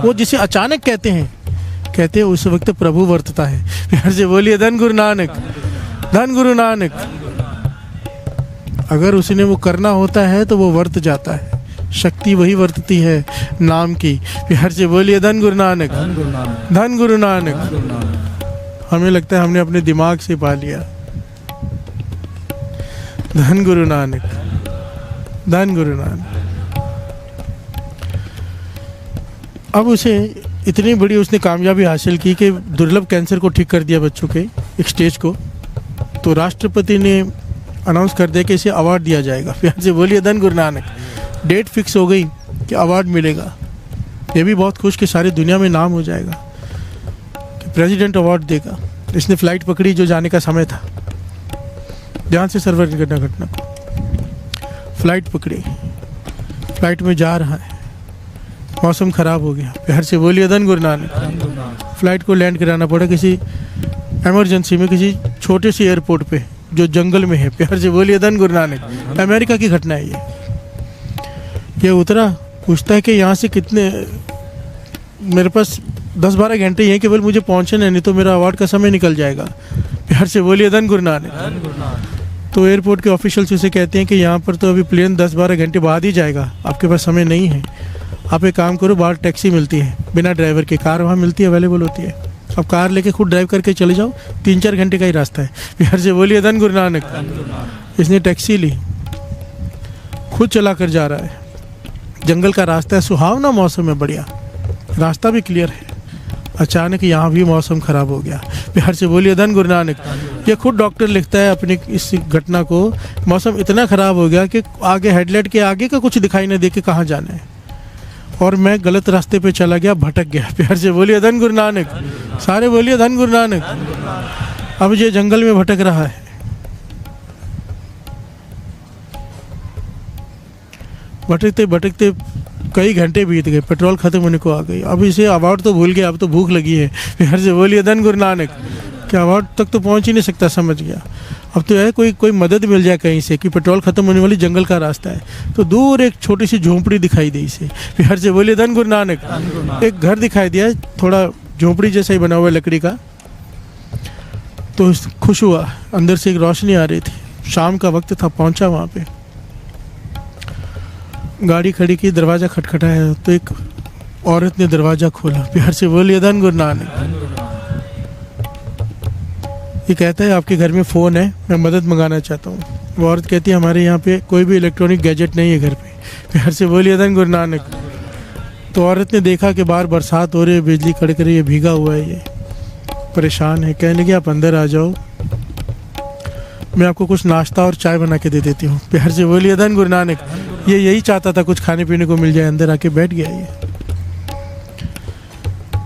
वो जिसे अचानक कहते हैं उस वक्त प्रभु वर्तता है। प्यार से बोलिए धन गुरु नानक। धन गुरु नानक। अगर उसने वो करना होता है तो वो वर्त जाता है, शक्ति वही वर्तती है नाम की। प्यार से बोलिए धन गुरु नानक। धन गुरु नानक। हमें लगता है हमने अपने दिमाग से पा लिया। धन गुरु नानक। धन गुरु नानक। अब उसे इतनी बड़ी उसने कामयाबी हासिल की कि दुर्लभ कैंसर को ठीक कर दिया बच्चों के एक स्टेज को। तो राष्ट्रपति ने अनाउंस कर दिया कि इसे अवार्ड दिया जाएगा। प्यार से बोलिए धन गुरु नानक। डेट फिक्स हो गई कि अवार्ड मिलेगा। ये भी बहुत खुश कि सारी दुनिया में नाम हो जाएगा कि प्रेसिडेंट अवार्ड देगा। इसने फ्लाइट पकड़ी जो जाने का समय था, ध्यान से सर्वर करना घटना को। फ्लाइट पकड़ी, फ्लाइट में जा रहा है, मौसम खराब हो गया। प्यार से बोलिए धन गुरु नानक। फ्लाइट को लैंड कराना पड़ा किसी इमरजेंसी में, किसी छोटे से एयरपोर्ट पे जो जंगल में है। प्यार से बोलिए धन गुरु नानक। अमेरिका की घटना है ये उतरा, पूछता है कि यहाँ से कितने, मेरे पास 10-12 घंटे ही हैं, केवल मुझे पहुँचना, नहीं तो मेरा अवार्ड का समय निकल जाएगा। प्यार से बोलिए धन गुरु नानक। तो एयरपोर्ट के ऑफिशियल्स उसे कहते हैं कि यहाँ पर तो अभी प्लेन 10-12 घंटे बाद ही जाएगा, आपके पास समय नहीं है। आप एक काम करो, बाहर टैक्सी मिलती है बिना ड्राइवर के, कार वहाँ मिलती है, अवेलेबल होती है, आप कार लेके खुद ड्राइव करके चले जाओ, 3-4 घंटे का ही रास्ता है। प्यार से बोलिए धन गुरु नानक। इसने टैक्सी ली, खुद चला कर जा रहा है। जंगल का रास्ता है, सुहावना मौसम है, बढ़िया रास्ता भी क्लियर है। अचानक यहाँ भी मौसम खराब हो गया। प्यार से बोलिए धन गुरु नानक। ये खुद डॉक्टर लिखता है अपनी इस घटना को, मौसम इतना खराब हो गया कि आगे हेडलाइट के आगे का कुछ दिखाई नहीं दे के कहाँ जाना है, और मैं गलत रास्ते पे चला गया, भटक गया। प्यार से बोलिए धन गुरु नानक। सारे बोलिए धन गुरु नानक। अब ये जंगल में भटक रहा है, भटकते भटकते कई घंटे बीत गए, पेट्रोल खत्म होने को आ गई। अब इसे अवार्ड तो भूल गया, अब तो भूख लगी है। प्यार से बोलिए धन गुरु नानक। क्या अवार्ड तक तो पहुंच ही नहीं सकता, समझ गया। अब तो है कोई मदद मिल जाए कहीं से कि पेट्रोल खत्म होने वाली जंगल का रास्ता है। तो दूर एक छोटी सी झोंपड़ी दिखाई दी इसे, बिहार से बोलिए धन गुरु नानक। एक घर दिखाई दिया, थोड़ा झोंपड़ी जैसा ही बना हुआ है लकड़ी का। तो खुश हुआ, अंदर से एक रोशनी आ रही थी, शाम का वक्त था। पहुंचा वहाँ पे, गाड़ी खड़ी की, दरवाज़ा खटखटाया तो एक औरत ने दरवाज़ा खोला। बिहार से बोलिए धन गुरु नानक। ये कहता है आपके घर में फ़ोन है, मैं मदद मंगाना चाहता हूँ। वो औरत कहती है हमारे यहाँ पे कोई भी इलेक्ट्रॉनिक गैजेट नहीं है घर पे। बिहार से बोलिए धन गुरु नानक। तो औरत ने देखा कि बाहर बरसात हो रही है, बिजली कड़क रही है, भीगा हुआ है, ये परेशान है। कहने लगी आप अंदर आ जाओ, मैं आपको कुछ नाश्ता और चाय बना के दे देती हूँ। बिहार से बोलिए धन गुरु नानक। ये यही चाहता था कुछ खाने पीने को मिल जाए, अंदर आके बैठ गया। ये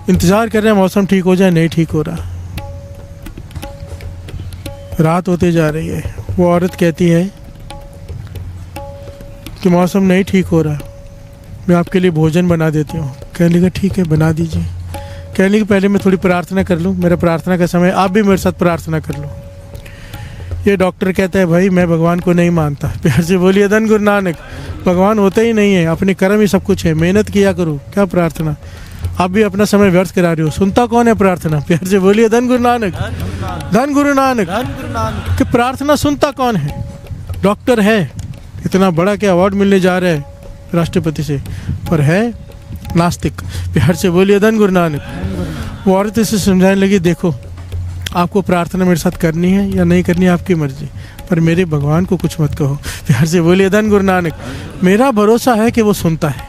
इंतज़ार कर रहे हैं मौसम ठीक हो जाए, नहीं ठीक हो रहा। रात होते जा रही है। वो औरत कहती है कि मौसम नहीं ठीक हो रहा, मैं आपके लिए भोजन बना देती हूँ। कहने लगा ठीक है बना दीजिए। कहने की पहले मैं थोड़ी प्रार्थना कर लूँ, मेरा प्रार्थना का समय, आप भी मेरे साथ प्रार्थना कर लो। ये डॉक्टर कहता है भाई मैं भगवान को नहीं मानता। प्यार से बोलिए धन गुरु नानक। भगवान होता ही नहीं है, अपने कर्म ही सब कुछ है, मेहनत किया करो, क्या प्रार्थना। आप भी अपना समय व्यर्थ करा रहे हो, सुनता कौन है प्रार्थना। प्यार से बोलिए धन गुरु नानक। धन गुरु नानक। कि प्रार्थना सुनता कौन है। डॉक्टर है, इतना बड़ा क्या अवार्ड मिलने जा रहा है राष्ट्रपति से, पर है नास्तिक। प्यार से बोलिए धन गुरु नानक। वो औरत इसे समझाने लगी देखो आपको प्रार्थना मेरे साथ करनी है या नहीं करनी है आपकी मर्जी, पर मेरे भगवान को कुछ मत कहो। प्यार से बोलिए धन गुरु नानक। मेरा भरोसा है कि वो सुनता है,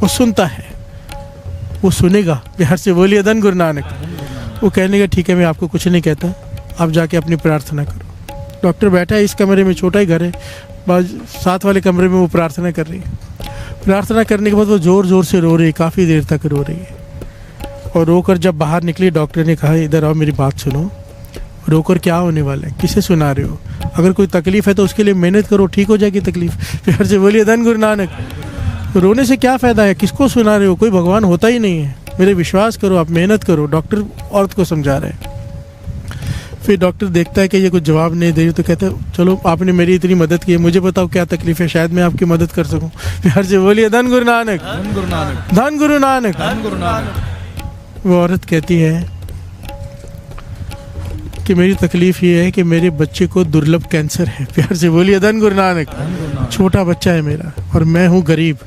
वो सुनता है, वो सुनेगा। प्यार से बोलिए धन गुरु नानक। वो कहने का ठीक है मैं आपको कुछ नहीं कहता, आप जाके अपनी प्रार्थना करो। डॉक्टर बैठा है इस कमरे में, छोटा ही घर है, साथ वाले कमरे में वो प्रार्थना कर रही है। प्रार्थना करने के बाद वो ज़ोर ज़ोर से रो रही है, काफ़ी देर तक रो रही है। और रोकर जब बाहर निकली, डॉक्टर ने कहा इधर आओ मेरी बात सुनो। रोकर क्या होने वाला है, किसे सुना रहे हो। अगर कोई तकलीफ़ है तो उसके लिए मेहनत करो, ठीक हो जाएगी तकलीफ़। प्यार से बोलिए धन गुरु नानक। रोने से क्या फ़ायदा है, किसको सुना रहे हो, कोई भगवान होता ही नहीं है, मेरे विश्वास करो, आप मेहनत करो। डॉक्टर औरत को समझा रहे हैं। फिर डॉक्टर देखता है कि ये कुछ जवाब नहीं दे रही, तो कहता है चलो आपने मेरी इतनी मदद की है, मुझे बताओ क्या तकलीफ़ है, शायद मैं आपकी मदद कर सकूं। प्यार से बोलिए धन गुरु नानक। धन गुरु नानक। धन गुरु नानक। धन गुरु नानक। वो औरत कहती है कि मेरी तकलीफ़ ये है कि मेरे बच्चे को दुर्लभ कैंसर है। प्यार से बोलिए धन गुरु नानक। छोटा बच्चा है मेरा और मैं हूँ गरीब।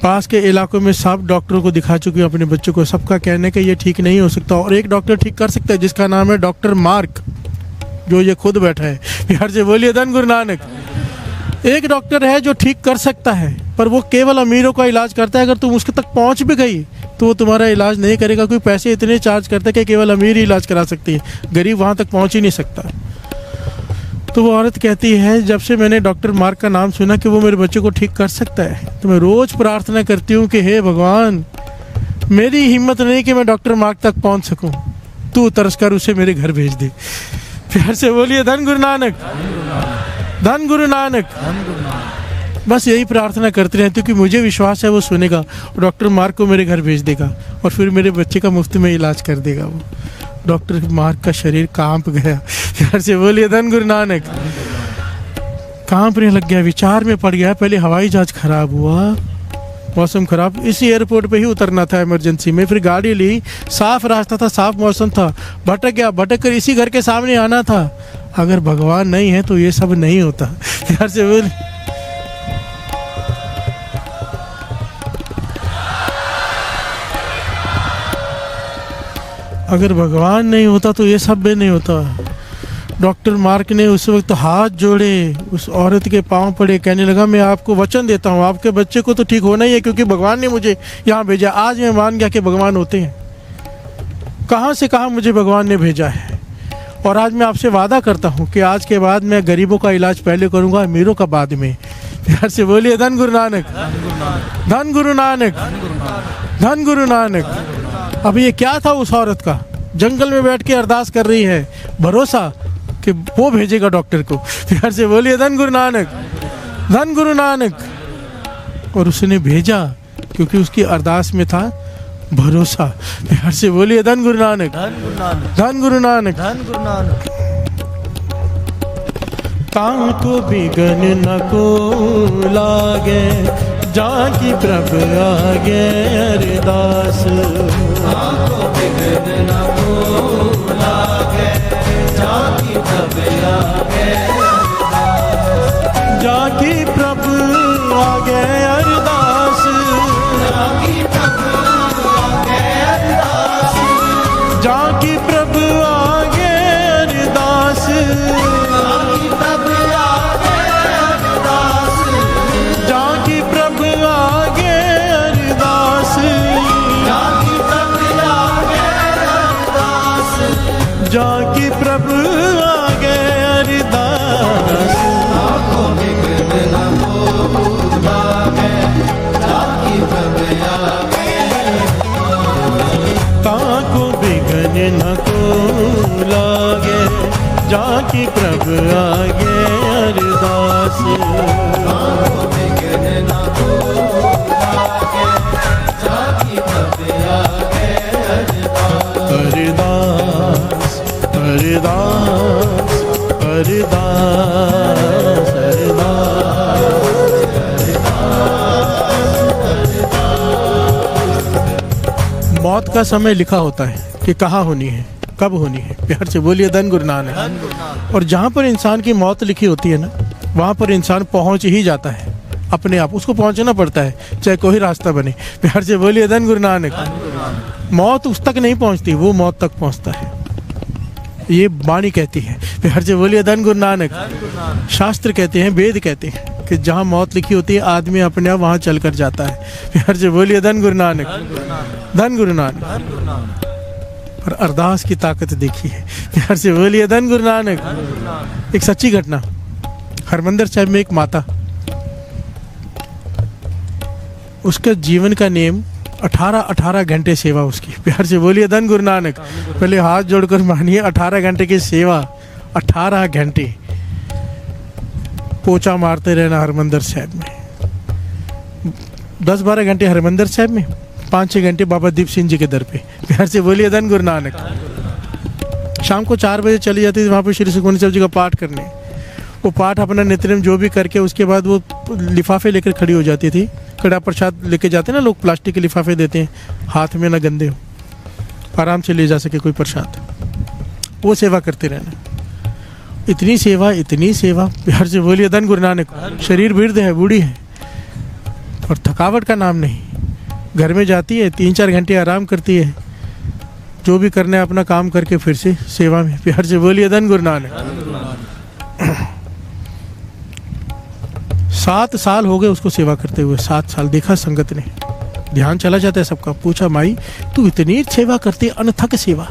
पास के इलाकों में सब डॉक्टरों को दिखा चुकी हूँ अपने बच्चों को, सबका कहना है कि ये ठीक नहीं हो सकता, और एक डॉक्टर ठीक कर सकता है जिसका नाम है डॉक्टर मार्क, जो ये खुद बैठा है। प्यार से बोलिए धन गुरु नानक। एक डॉक्टर है जो ठीक कर सकता है, पर वो केवल अमीरों का इलाज करता है। अगर तुम उसके तक पहुंच भी गई तो वो तुम्हारा इलाज नहीं करेगा, कोई पैसे इतने चार्ज करता है कि केवल अमीर ही इलाज करा सकती है, गरीब वहाँ तक पहुँच ही नहीं सकता। तो वो औरत कहती है जब से मैंने डॉक्टर मार्क का नाम सुना कि वो मेरे बच्चे को ठीक कर सकता है, तो मैं रोज़ प्रार्थना करती हूँ कि हे भगवान, मेरी हिम्मत नहीं कि मैं डॉक्टर मार्क तक पहुँच सकूँ, तू तरस कर उसे मेरे घर भेज दे। प्यार से बोलिए धन गुरु नानक। धन गुरु नानक। बस यही प्रार्थना करते रहती हूँ कि मुझे विश्वास है वो सुनेगा और डॉक्टर मार्क को मेरे घर भेज देगा और फिर मेरे बच्चे का मुफ्त में इलाज कर देगा। वो डॉक्टर मार्क का शरीर कांप गया। प्यार से बोलिए धन गुरु नानक। कांपने लग गया, विचार में पड़ गया। पहले हवाई जहाज खराब हुआ, मौसम खराब, इसी एयरपोर्ट पे ही उतरना था इमरजेंसी में, फिर गाड़ी ली, साफ रास्ता था, साफ मौसम था, भटक गया, भटक कर इसी घर के सामने आना था। अगर भगवान नहीं है तो ये सब नहीं होता। प्यार से बोल। अगर भगवान नहीं होता तो ये सब भी नहीं होता। डॉक्टर मार्क ने उस वक्त हाथ जोड़े, उस औरत के पांव पड़े, कहने लगा मैं आपको वचन देता हूँ आपके बच्चे को तो ठीक होना ही है, क्योंकि भगवान ने मुझे यहाँ भेजा। आज मैं मान गया कि भगवान होते हैं। कहाँ से कहाँ मुझे भगवान ने भेजा है। और आज मैं आपसे वादा करता हूँ कि आज के बाद मैं गरीबों का इलाज पहले करूँगा, अमीरों का बाद में। प्यार से बोलिए धन गुरु नानक। धन गुरु नानक। धन गुरु नानक। अब ये क्या था उस औरत का, जंगल में बैठ के अरदास कर रही है, भरोसा कि वो भेजेगा डॉक्टर को। प्यार से बोलिए धन गुरु नानक। धन गुरु नानक। और उसने भेजा क्योंकि उसकी अरदास में था भरोसा। प्यार से बोलिए धन गुरु नानक, धन गुरु नानक, धन गुरु नानक। धन गुरु नानक। ताको बिगन न को लागे, जाकी प्रभ आगे अरदास। ताको बिगन न को लागे, जाकी प्रभ आगे जाकी प्रभ आगे अरदास। जाकी प्रभ आगे अरदास, जाकी प्रभ आगे अरदास। जाकी प्रभ आगे अरदास, जाकी प्रभ आगे अरदास। जाकी प्रभ आगे अरदास। जाकी प्रभ ताको बिगन न को लागे, जाकी प्रभ आगे अरदास। अरदास अरदास अरदास अरदास। मौत का समय लिखा होता है कि कहाँ होनी है, कब होनी है। प्यार से बोलिए धन गुरु नानक। और जहाँ पर इंसान की मौत लिखी होती है ना, वहाँ पर इंसान पहुँच ही जाता है अपने आप। उसको पहुँचना पड़ता है चाहे कोई रास्ता बने। प्यार से बोलिए धन गुरु नानक। मौत उस तक नहीं पहुँचती, वो मौत तक पहुँचता है, ये वाणी कहती है। प्यार से बोलिए धन गुरु नानक। शास्त्र कहते हैं, वेद कहते हैं कि जहाँ मौत लिखी होती है आदमी अपने आप वहाँ चल कर जाता है। प्यार से बोलिए धन गुरु नानक, धन गुरु नानक। और अरदास की ताकत देखी है। प्यार से बोलिए धन गुरु नानक। एक सच्ची घटना, हरमंदिर साहिब में एक माता, उसका जीवन का नेम 18 घंटे सेवा उसकी। प्यार से बोलिए धन गुरु नानक। पहले हाथ जोड़कर मानिए, 18 घंटे की सेवा, 18 घंटे पोछा मारते रहना हरमंदिर साहिब में। 10-12 घंटे हरमंदिर साहिब में, 5-6 घंटे बाबा दीप सिंह जी के दर पे। प्यार से बोलिए धन गुरु नानक। शाम को 4 बजे चली जाती थी वहाँ पे श्री सुखमनी साहब जी का पाठ करने। वो पाठ अपना नित्यनेम जो भी करके उसके बाद वो लिफाफे लेकर खड़ी हो जाती थी। कड़ा प्रसाद लेके जाते हैं ना लोग, प्लास्टिक के लिफाफे देते हैं, हाथ में ना गंदे हो, आराम से ले जा सके कोई प्रसाद। वो सेवा करते रहना। इतनी सेवा। प्यार से बोलिए धन गुरु नानक। शरीर वृद्ध है, बूढ़ी है, और थकावट का नाम नहीं। घर में जाती है, 3-4 घंटे आराम करती है, जो भी करना है अपना काम करके फिर से सेवा में। प्यार से बोलिए धन गुरु नानक। 7 साल हो गए उसको सेवा करते हुए। 7 साल देखा संगत ने, ध्यान चला जाता है सबका। पूछा, माई तू इतनी सेवा करती, अनथक सेवा,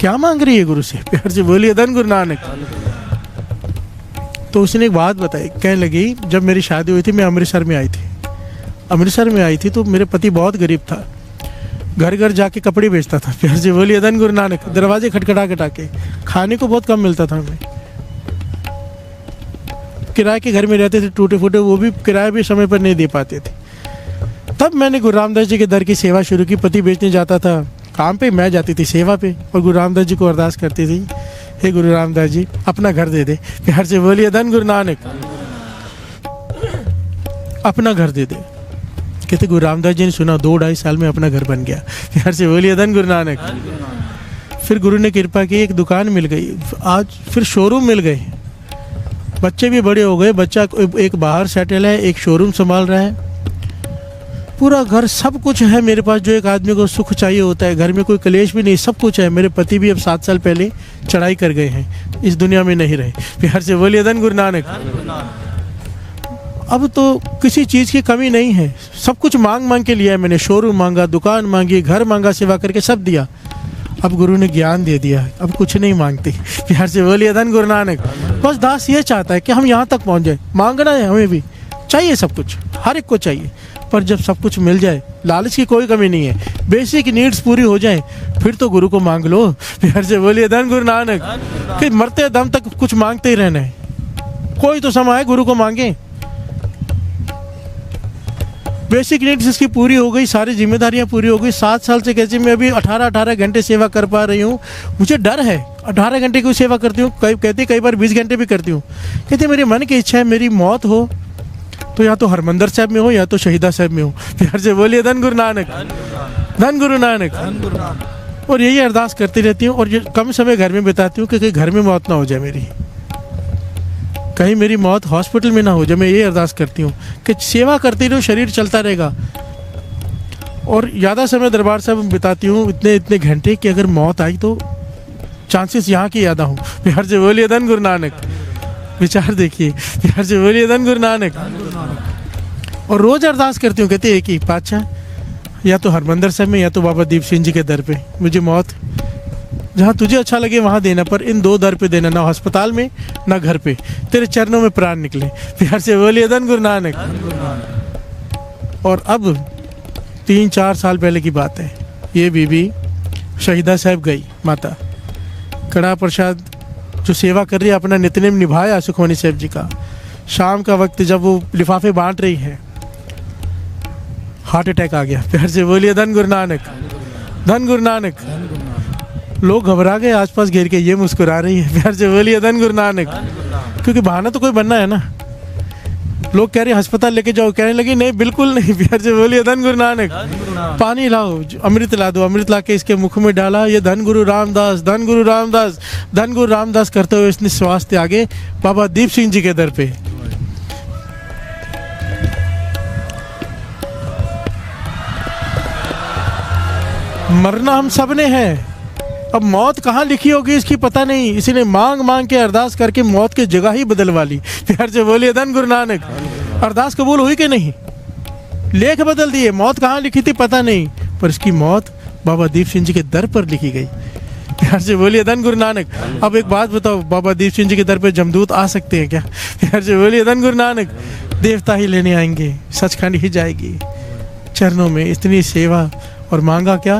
क्या मांग रही है गुरु से? प्यार से बोलिए धन गुरु नानक। तो उसने एक बात बताई, कहने लगी जब मेरी शादी हुई थी मैं अमृतसर में आई थी तो मेरे पति बहुत गरीब था, घर घर जाके कपड़े बेचता था। प्यार से बोलिए धन गुरु नानक। दरवाजे खटखटा के, खाने को बहुत कम मिलता था हमें। किराए के घर में रहते थे टूटे फूटे, वो भी किराया भी समय पर नहीं दे पाते थे। तब मैंने गुरु रामदास जी के दर की सेवा शुरू की। पति बेचने जाता था काम पे, मैं जाती थी सेवा पे, और गुरु रामदास जी को अरदास करती थी, हे गुरु रामदास जी अपना घर दे दे। प्यार से बोलिए धन गुरु नानक। अपना घर दे दे। कहते गुरु रामदास जी ने सुना, 2-2.5 साल में अपना घर बन गया। प्यार से बोलिए धन गुरु नानक। फिर गुरु ने कृपा की, एक दुकान मिल गई, आज फिर शोरूम मिल गए, बच्चे भी बड़े हो गए। बच्चा एक बाहर सेटल है, एक शोरूम संभाल रहा है, पूरा घर सब कुछ है मेरे पास जो एक आदमी को सुख चाहिए होता है। घर में कोई कलेश भी नहीं, सब कुछ है। मेरे पति भी अब 7 साल पहले चढ़ाई कर गए हैं, इस दुनिया में नहीं रहे। प्यार से बोलिए धन गुरु नानक। अब तो किसी चीज़ की कमी नहीं है, सब कुछ मांग के लिया है मैंने। शोरूम मांगा, दुकान मांगी, घर मांगा, सेवा करके सब दिया। अब गुरु ने ज्ञान दे दिया, अब कुछ नहीं मांगते। प्यार से बोलिए धन गुरु नानक। बस दास ये चाहता है कि हम यहाँ तक पहुँच जाए। मांगना है, हमें भी चाहिए, सब कुछ हर एक को चाहिए, पर जब सब कुछ मिल जाए, लालच की कोई कमी नहीं है, बेसिक नीड्स पूरी हो जाए, फिर तो गुरु को मांग लो। प्यार से बोलिए धन गुरु नानक। कि मरते दम तक कुछ मांगते ही रहना है, कोई तो समय है गुरु को मांगे। बेसिक नीड्स इसकी पूरी हो गई, सारी जिम्मेदारियां पूरी हो गई। 7 साल से कैसे मैं अभी 18 घंटे सेवा कर पा रही हूँ। मुझे डर है, 18 घंटे की सेवा करती हूँ, कई बार 20 घंटे भी करती हूँ। कहते मेरे मन की इच्छा है मेरी मौत हो तो या तो हरमंदर साहब में हो या तो शहीदा साहब में हो। प्यार से बोलिए धन गुरु नानक, धन गुरु नानक। और यही अरदास करती रहती हूँ और ये कम समय घर में बिताती हूँ कि घर में मौत ना हो जाए मेरी, कहीं मेरी मौत हॉस्पिटल में ना हो जाए। मैं ये अरदास करती हूँ कि सेवा करती रहूँ, शरीर चलता रहेगा। और ज़्यादा समय दरबार साहब में बिताती हूँ, इतने घंटे कि अगर मौत आई तो चांसेस यहाँ की ज़्यादा हूँ। प्यार से बोलिए धन गुरु नानक। विचार देखिए, प्यार से बोलिए धन गुरु नानक। और रोज़ अरदास करती हूँ, कहती है एक ही पातशाह, या तो हरमंदर साहब में या तो बाबा दीप सिंह जी के दर पे मुझे मौत जहाँ तुझे अच्छा लगे वहाँ देना, पर इन 2 दर पे देना, ना अस्पताल में ना घर पे। तेरे चरणों में प्राण निकले। प्यार से बोलिए धन गुरु नानक। और अब 3-4 साल पहले की बात है, ये बीबी शहीदा साहब गई, माता कड़ा प्रसाद जो सेवा कर रही है, अपना नित्यनेम निभाया सुखमनी साहब जी का। शाम का वक्त जब वो लिफाफे बांट रही है, हार्ट अटैक आ गया। प्यार से बोलिए धन गुरु नानक, धन गुरु नानक। लोग घबरा गए, आसपास घेर के, ये मुस्कुरा रही है। प्यार से बोलिए धन गुरु नानक। क्योंकि बहाना तो कोई बनना है ना। लोग कह रहे अस्पताल लेके जाओ, कहने लगे नहीं बिल्कुल नहीं। प्यार से बोलिए धन गुरु नानक। पानी लाओ, अमृत ला दो। अमृत ला के इसके मुख में डाला, ये धन गुरु रामदास, धन गुरु रामदास, धन गुरु रामदास करते हुए इसने स्वास्थ्य आगे बाबा दीप सिंह जी के दर पे। मरना हम सब ने है, अब मौत कहाँ लिखी होगी इसकी पता नहीं। इसी ने मांग मांग के अरदास करके मौत की जगह ही बदलवा ली। प्यार से बोलिए धन गुरु नानक। अरदास कबूल हुई कि नहीं? लेख बदल दिए। मौत कहाँ लिखी थी पता नहीं, पर इसकी मौत बाबा दीप सिंह जी के दर पर लिखी गई। प्यार से बोलिए धन गुरु नानक। अब एक बात बताओ, बाबा दीप सिंह जी के दर पर जमदूत आ सकते हैं क्या? प्यार से बोलिए धन गुरु नानक। देवता ही लेने आएंगे, सचखंड ही जाएगी। चरणों में इतनी सेवा और मांगा क्या,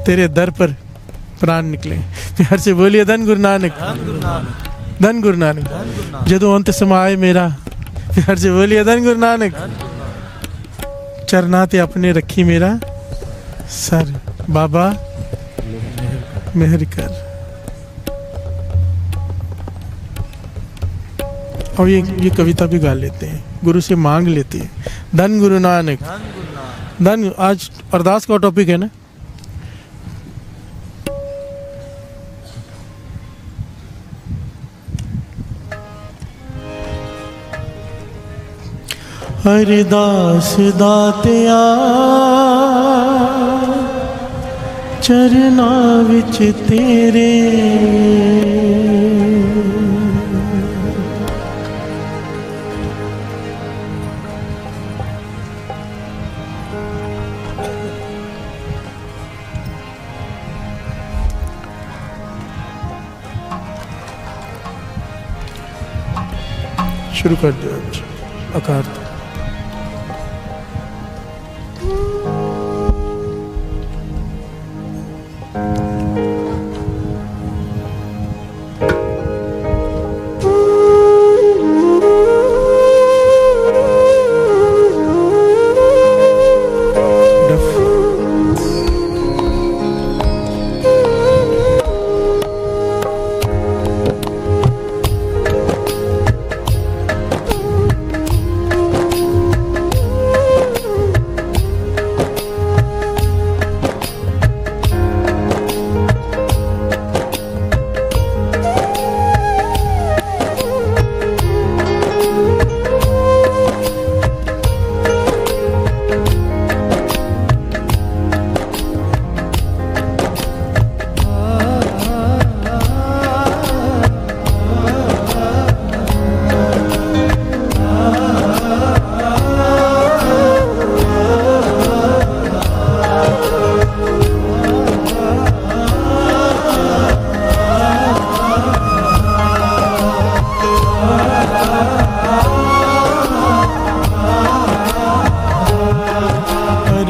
तेरे दर पर प्राण निकले। प्यार से बोलिए धन गुरु नानक, धन गुरु नानक। जदों अंत समाए मेरा, प्यार से बोलिए धन गुरु नानक। चरना ते अपने रखी मेरा सर, बाबा मेहर कर। और ये कविता भी गा लेते हैं, गुरु से मांग लेते हैं। धन गुरु नानक, धन। आज अरदास का टॉपिक है ना। हरिदास दातिया चरना विच तेरे, शुरू कर दो आकार।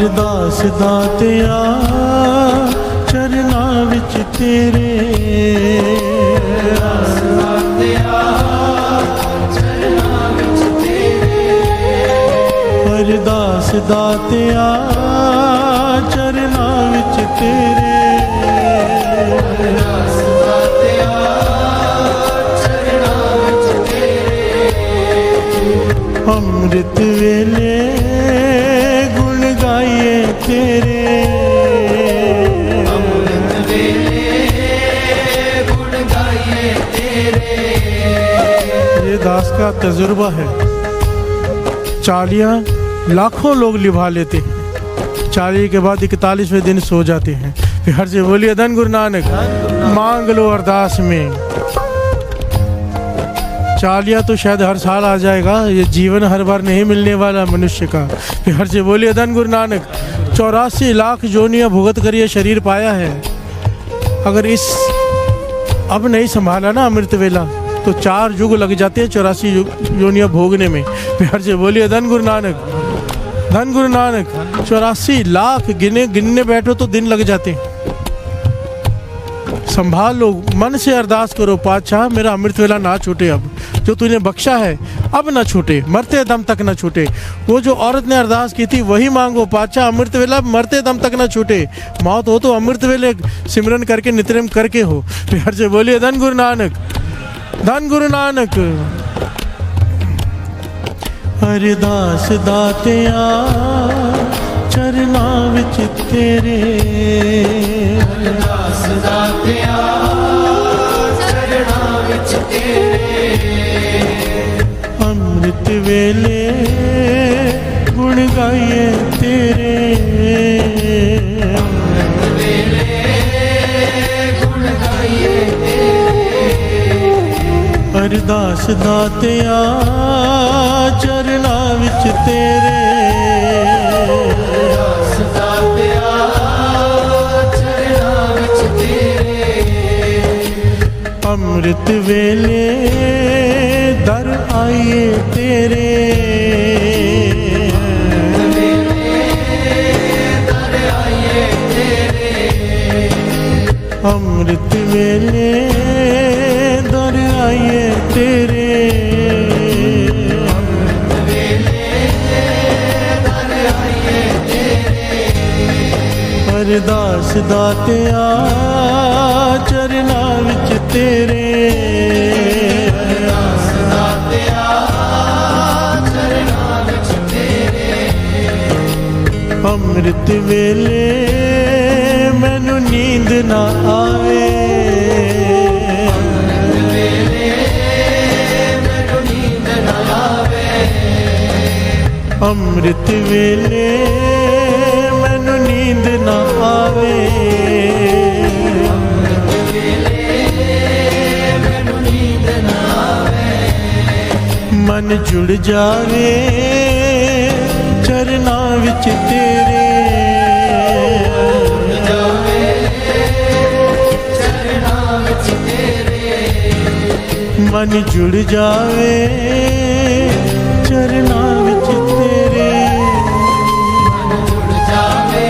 अरदास दातिया चरना विच तेरे, अरदास दातिया चरना विच तेरे, ਅਰਦਾਸ ਦਾਤਿਆ ਚਰਨਾਂ ਵਿੱਚ ਤੇਰੇ ਅਰਦਾਸ ਦਾਤਿਆ ਚਰਨਾਂ ਵਿੱਚ ਤੇਰੇ ਅੰਮ੍ਰਿਤ ਵੇਲੇ ਗੁਣ ਗਾਈਏ ਤੇਰੇ ਅੰਮ੍ਰਿਤ ਵੇਲੇ ਗੁਣ ਗਾਈਏ ਤੇਰੇ ये दास का तजुर्बा है। चालियाँ लाखों लोग निभा लेते हैं, चाली के बाद 41वें दिन सो जाते हैं। फिर हर से बोलिए धन गुरु नानक, मांग लो अरदास में। चालियाँ तो शायद हर साल आ जाएगा, ये जीवन हर बार नहीं मिलने वाला मनुष्य का। फिर हर से बोलिए धन गुरु नानक। 84 लाख जोनियाँ भुगत कर ये शरीर पाया है। अगर इस अब नहीं संभाला ना अमृत वेला तो 4 युग लग जाते हैं 84 योनियाँ भोगने में। फिर से बोलिए धन गुरु नानक, धन गुरु नानक। 84 लाख गिनने बैठो तो दिन लग जाते हैं। संभाल लो, मन से अरदास करो, पातशाह मेरा अमृत वेला ना छूटे, अब जो तूने बख्शा है अब ना छूटे, मरते दम तक ना छूटे। वो जो औरत ने अरदास की थी वही मांगो, पातशाह अमृत वेला मरते दम तक ना छूटे। मौत हो तो अमृत वेले सिमरन करके नित्यनेम करके हो। फिर से बोलिए धन गुरु नानक, धन गुरु नानक। अरदास दातिया चरना विच तेरे ਅਰਦਾਸ ਦਾਤਿਆ ਚਰਨਾਂ ਵਿੱਚ ਤੇਰੇ अमृत वेले गुण गाइए तेरे ਅੰਮ੍ਰਿਤ ਵੇਲੇ ਗੁਣ ਗਾਈਏ अरदास दातिया चरना विच तेरे ਅਰਦਾਸ ਦਾਤਿਆ ਚਰਨਾਂ ਵਿੱਚ ਤੇਰੇ अमृत वेले दर आइए तेरे अमृत वेले दर आइए तेरे अरदास दातिया चरना विच तेरे ਅਰਦਾਸ ਦਾਤਿਆ ਚਰਨਾਂ ਵਿੱਚ ਤੇਰੇ अमृत वेले मैनू नींद ना आवे ਮੈਨੂੰ ਨੀਂਦ ਨਾ ਆਵੇ अमृत वेले मैनू नींद ना आवे ਮੈਨੂੰ ਨੀਂਦ ਨਾ ਆਵੇ मन जुड़ जावे चरना विच तेरे ਚਰਨਾਂ ਵਿੱਚ ਤੇਰੇ मन जुड़ जावे चरना विच तेरे ਜੁੜ ਜਾਵੇ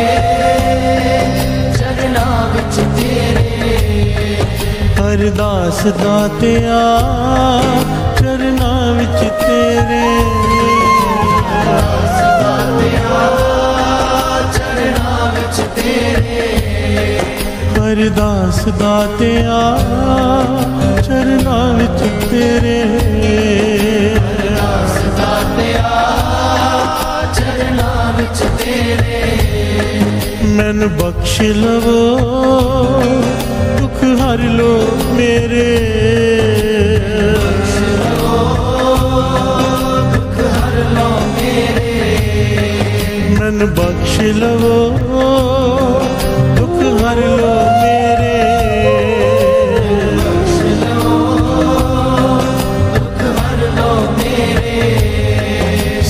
ਚਰਨਾਂ ਵਿੱਚ ਤੇਰੇ अरदास दातिया चरना विच तेरे ਚਰਨਾਂ ਵਿੱਚ ਤੇਰੇ अरदास दातिया चरना विच तेरे ਅਰਦਾਸ ਦਾਤਿਆ ਚਰਨਾਂ ਵਿੱਚ ਤੇਰੇ मैनू बख्श लवो दुख हर लो मेरे ਦੁੱਖ ਹਰ ਲੋ ਮੇਰੇ मैनू बख्श लवो दुख हर लो मेरे ਦੁੱਖ ਹਰ ਲੋ ਮੇਰੇ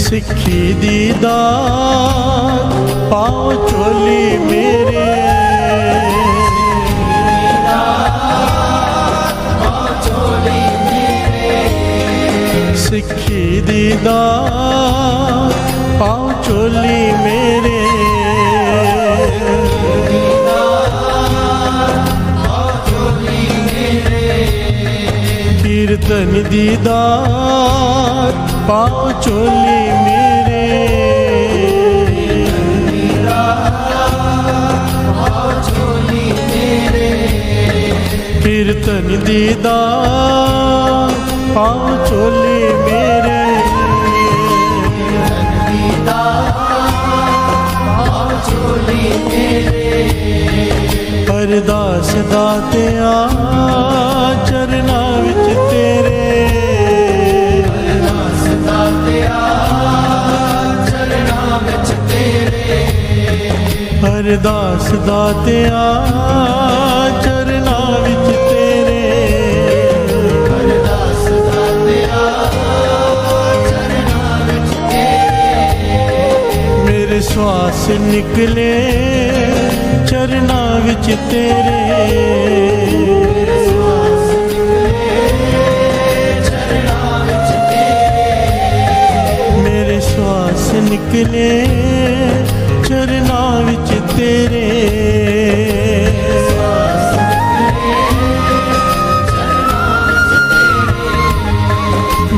सिखी दी दात पाओ चोली मेरे ਚੋਲੀ ਮੇਰੇ सिखी दी दात पाओ चोली मेरे कीर्तन दी दात पाओ चोली मेरे दीदार पाँव चोली मेरे, अरदास दातिया चरना विच तेरे, अरदास दातिया चरना विच तेरे, मेरे श्वास निकले चरना विच तेरे, मेरे श्वास निकले चरना विच तेरे,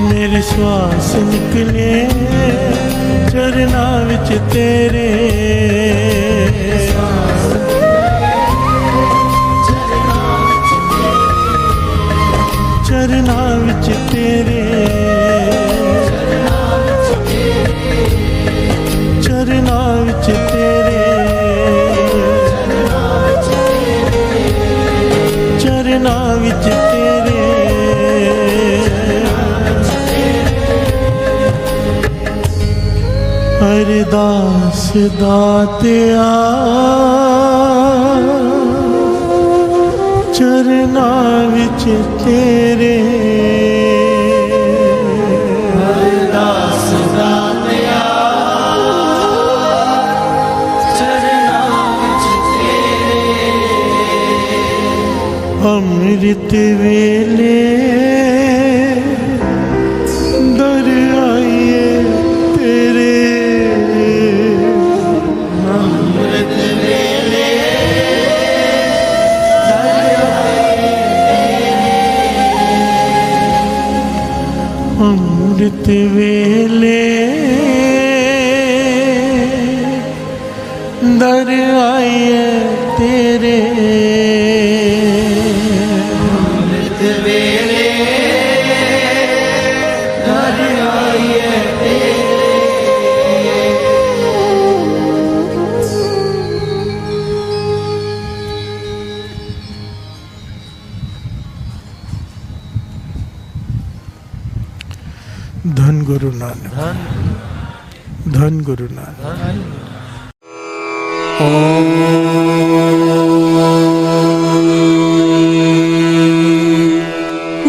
मेरे श्वास निकले चरना विच तेरे, चरना विच तेरे, चरना विच तेरे, चरना विच तेरे, अरदास दातिया चरना विच तेरे, अरदास दातिया चरना विच तेरे, अमृत वेले दर आइए तेरे, अमृत वेले अमृत वेले दर आइए तेरे, अमृत वेले दर आइए तेरे, धन गुरु नानक, धन गुरु नानक।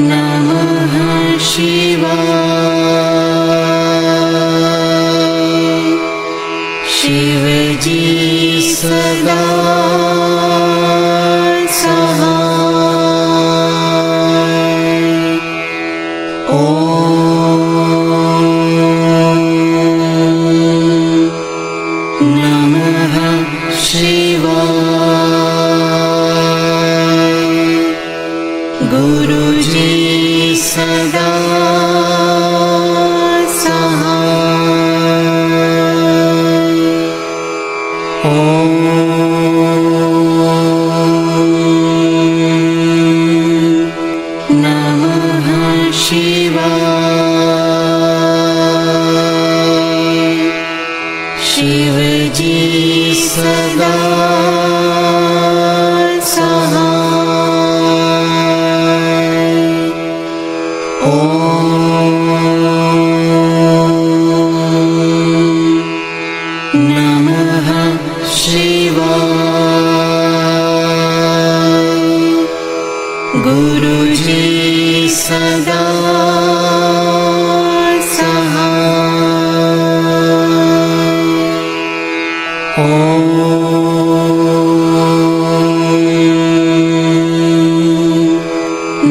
नमः शिवाय। शिवजी सदा सहाय। नमः शिवाय। गुरुजी सदा सहाय। नमः शिवाय। शिवजी सदा सहाय। नमः शिवाय। गुरुजी सदा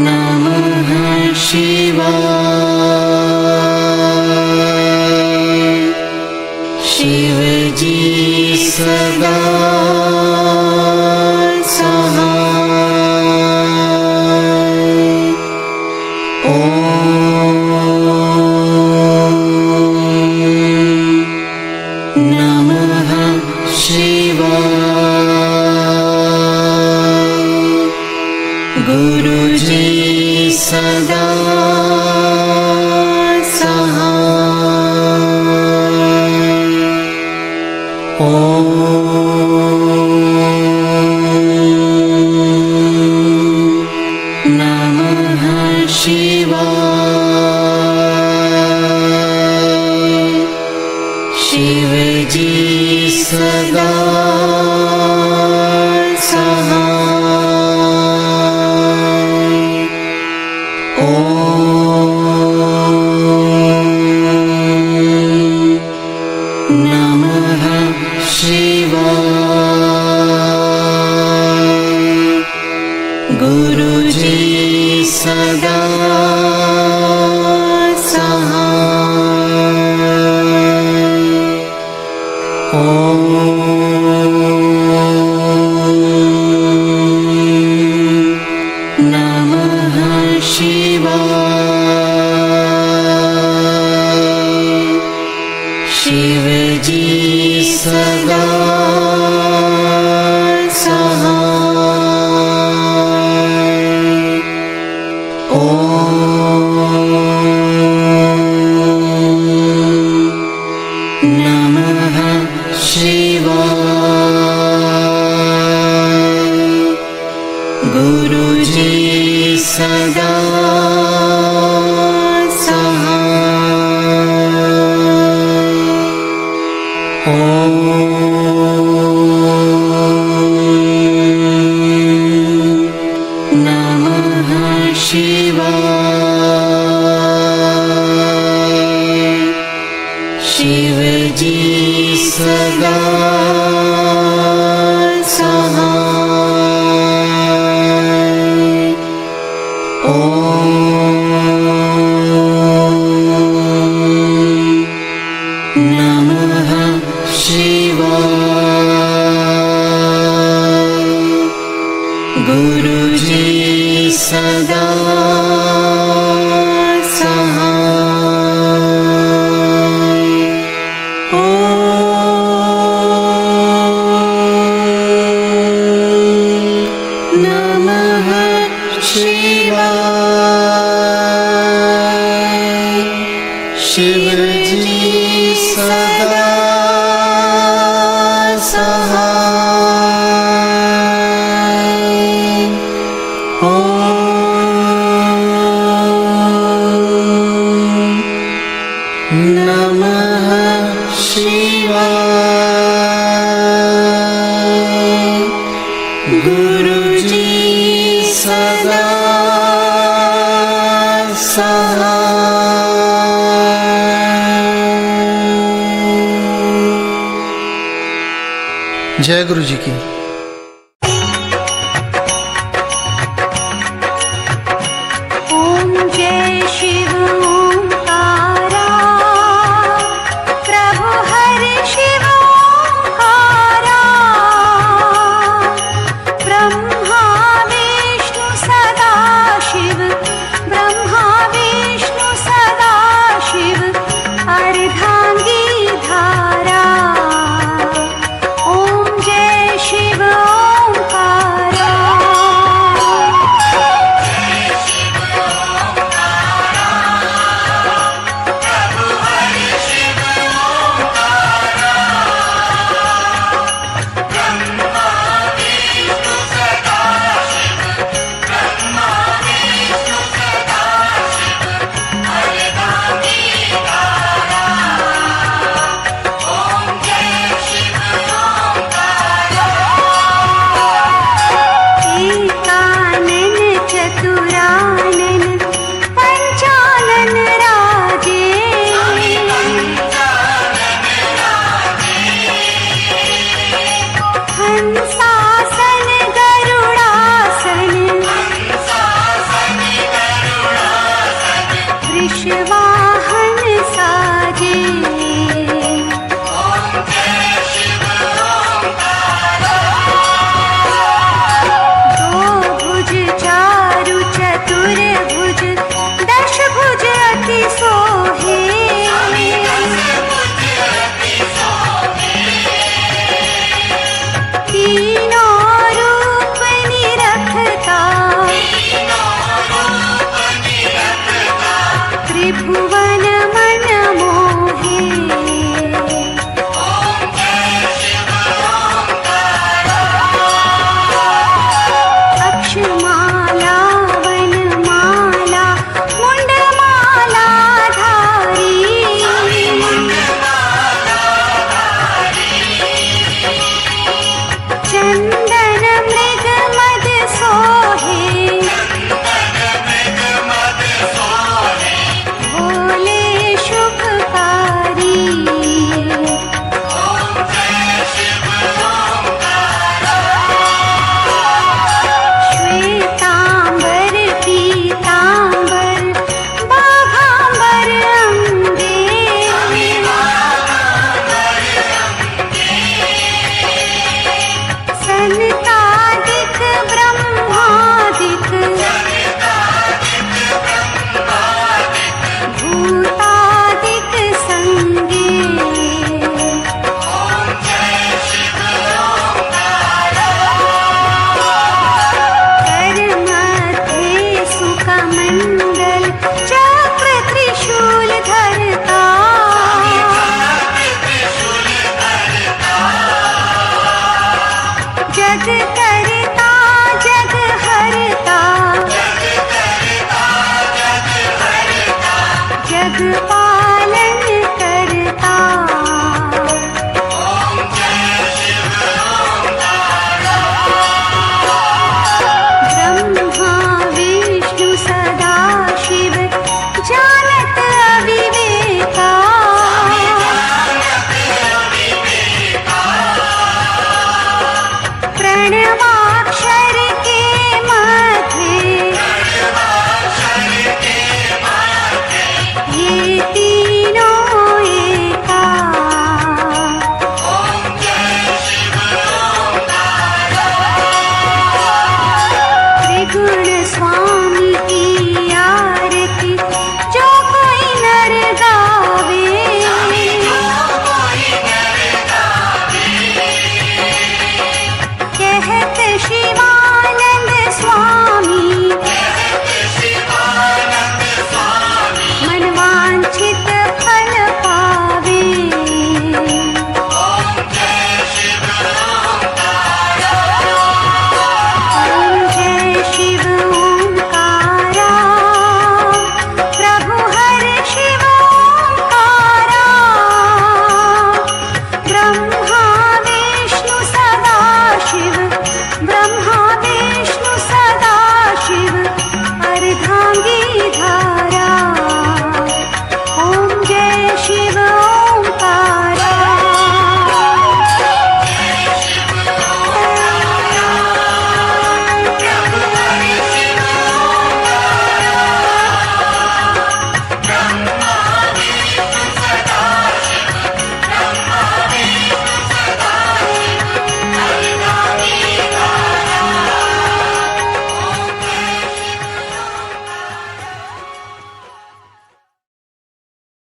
नमः शिवाय। शिवजी सदा नमः शिवाय। गुरुजी सदा सहाय। ओम नमः शिवाय। शिव जी सदा सहाय। ओम नमः शिवाय। गुरुजी सदा सहाय। ओम नमः शिवाय। शिव जी सदा सहाय। ओम नमः शिवाय। गुरुजी सदा सहाय। ओम नमः शिवाय। शिव जी सदा सहाय। ओम नमः शिवाय। गुरुजी सदा सहाय। ओम नमः शिवाय। शिव जी सदा सहाय। ओम नमः शिवाय। गुरुजी सदा सहाय। जय गुरु जी की।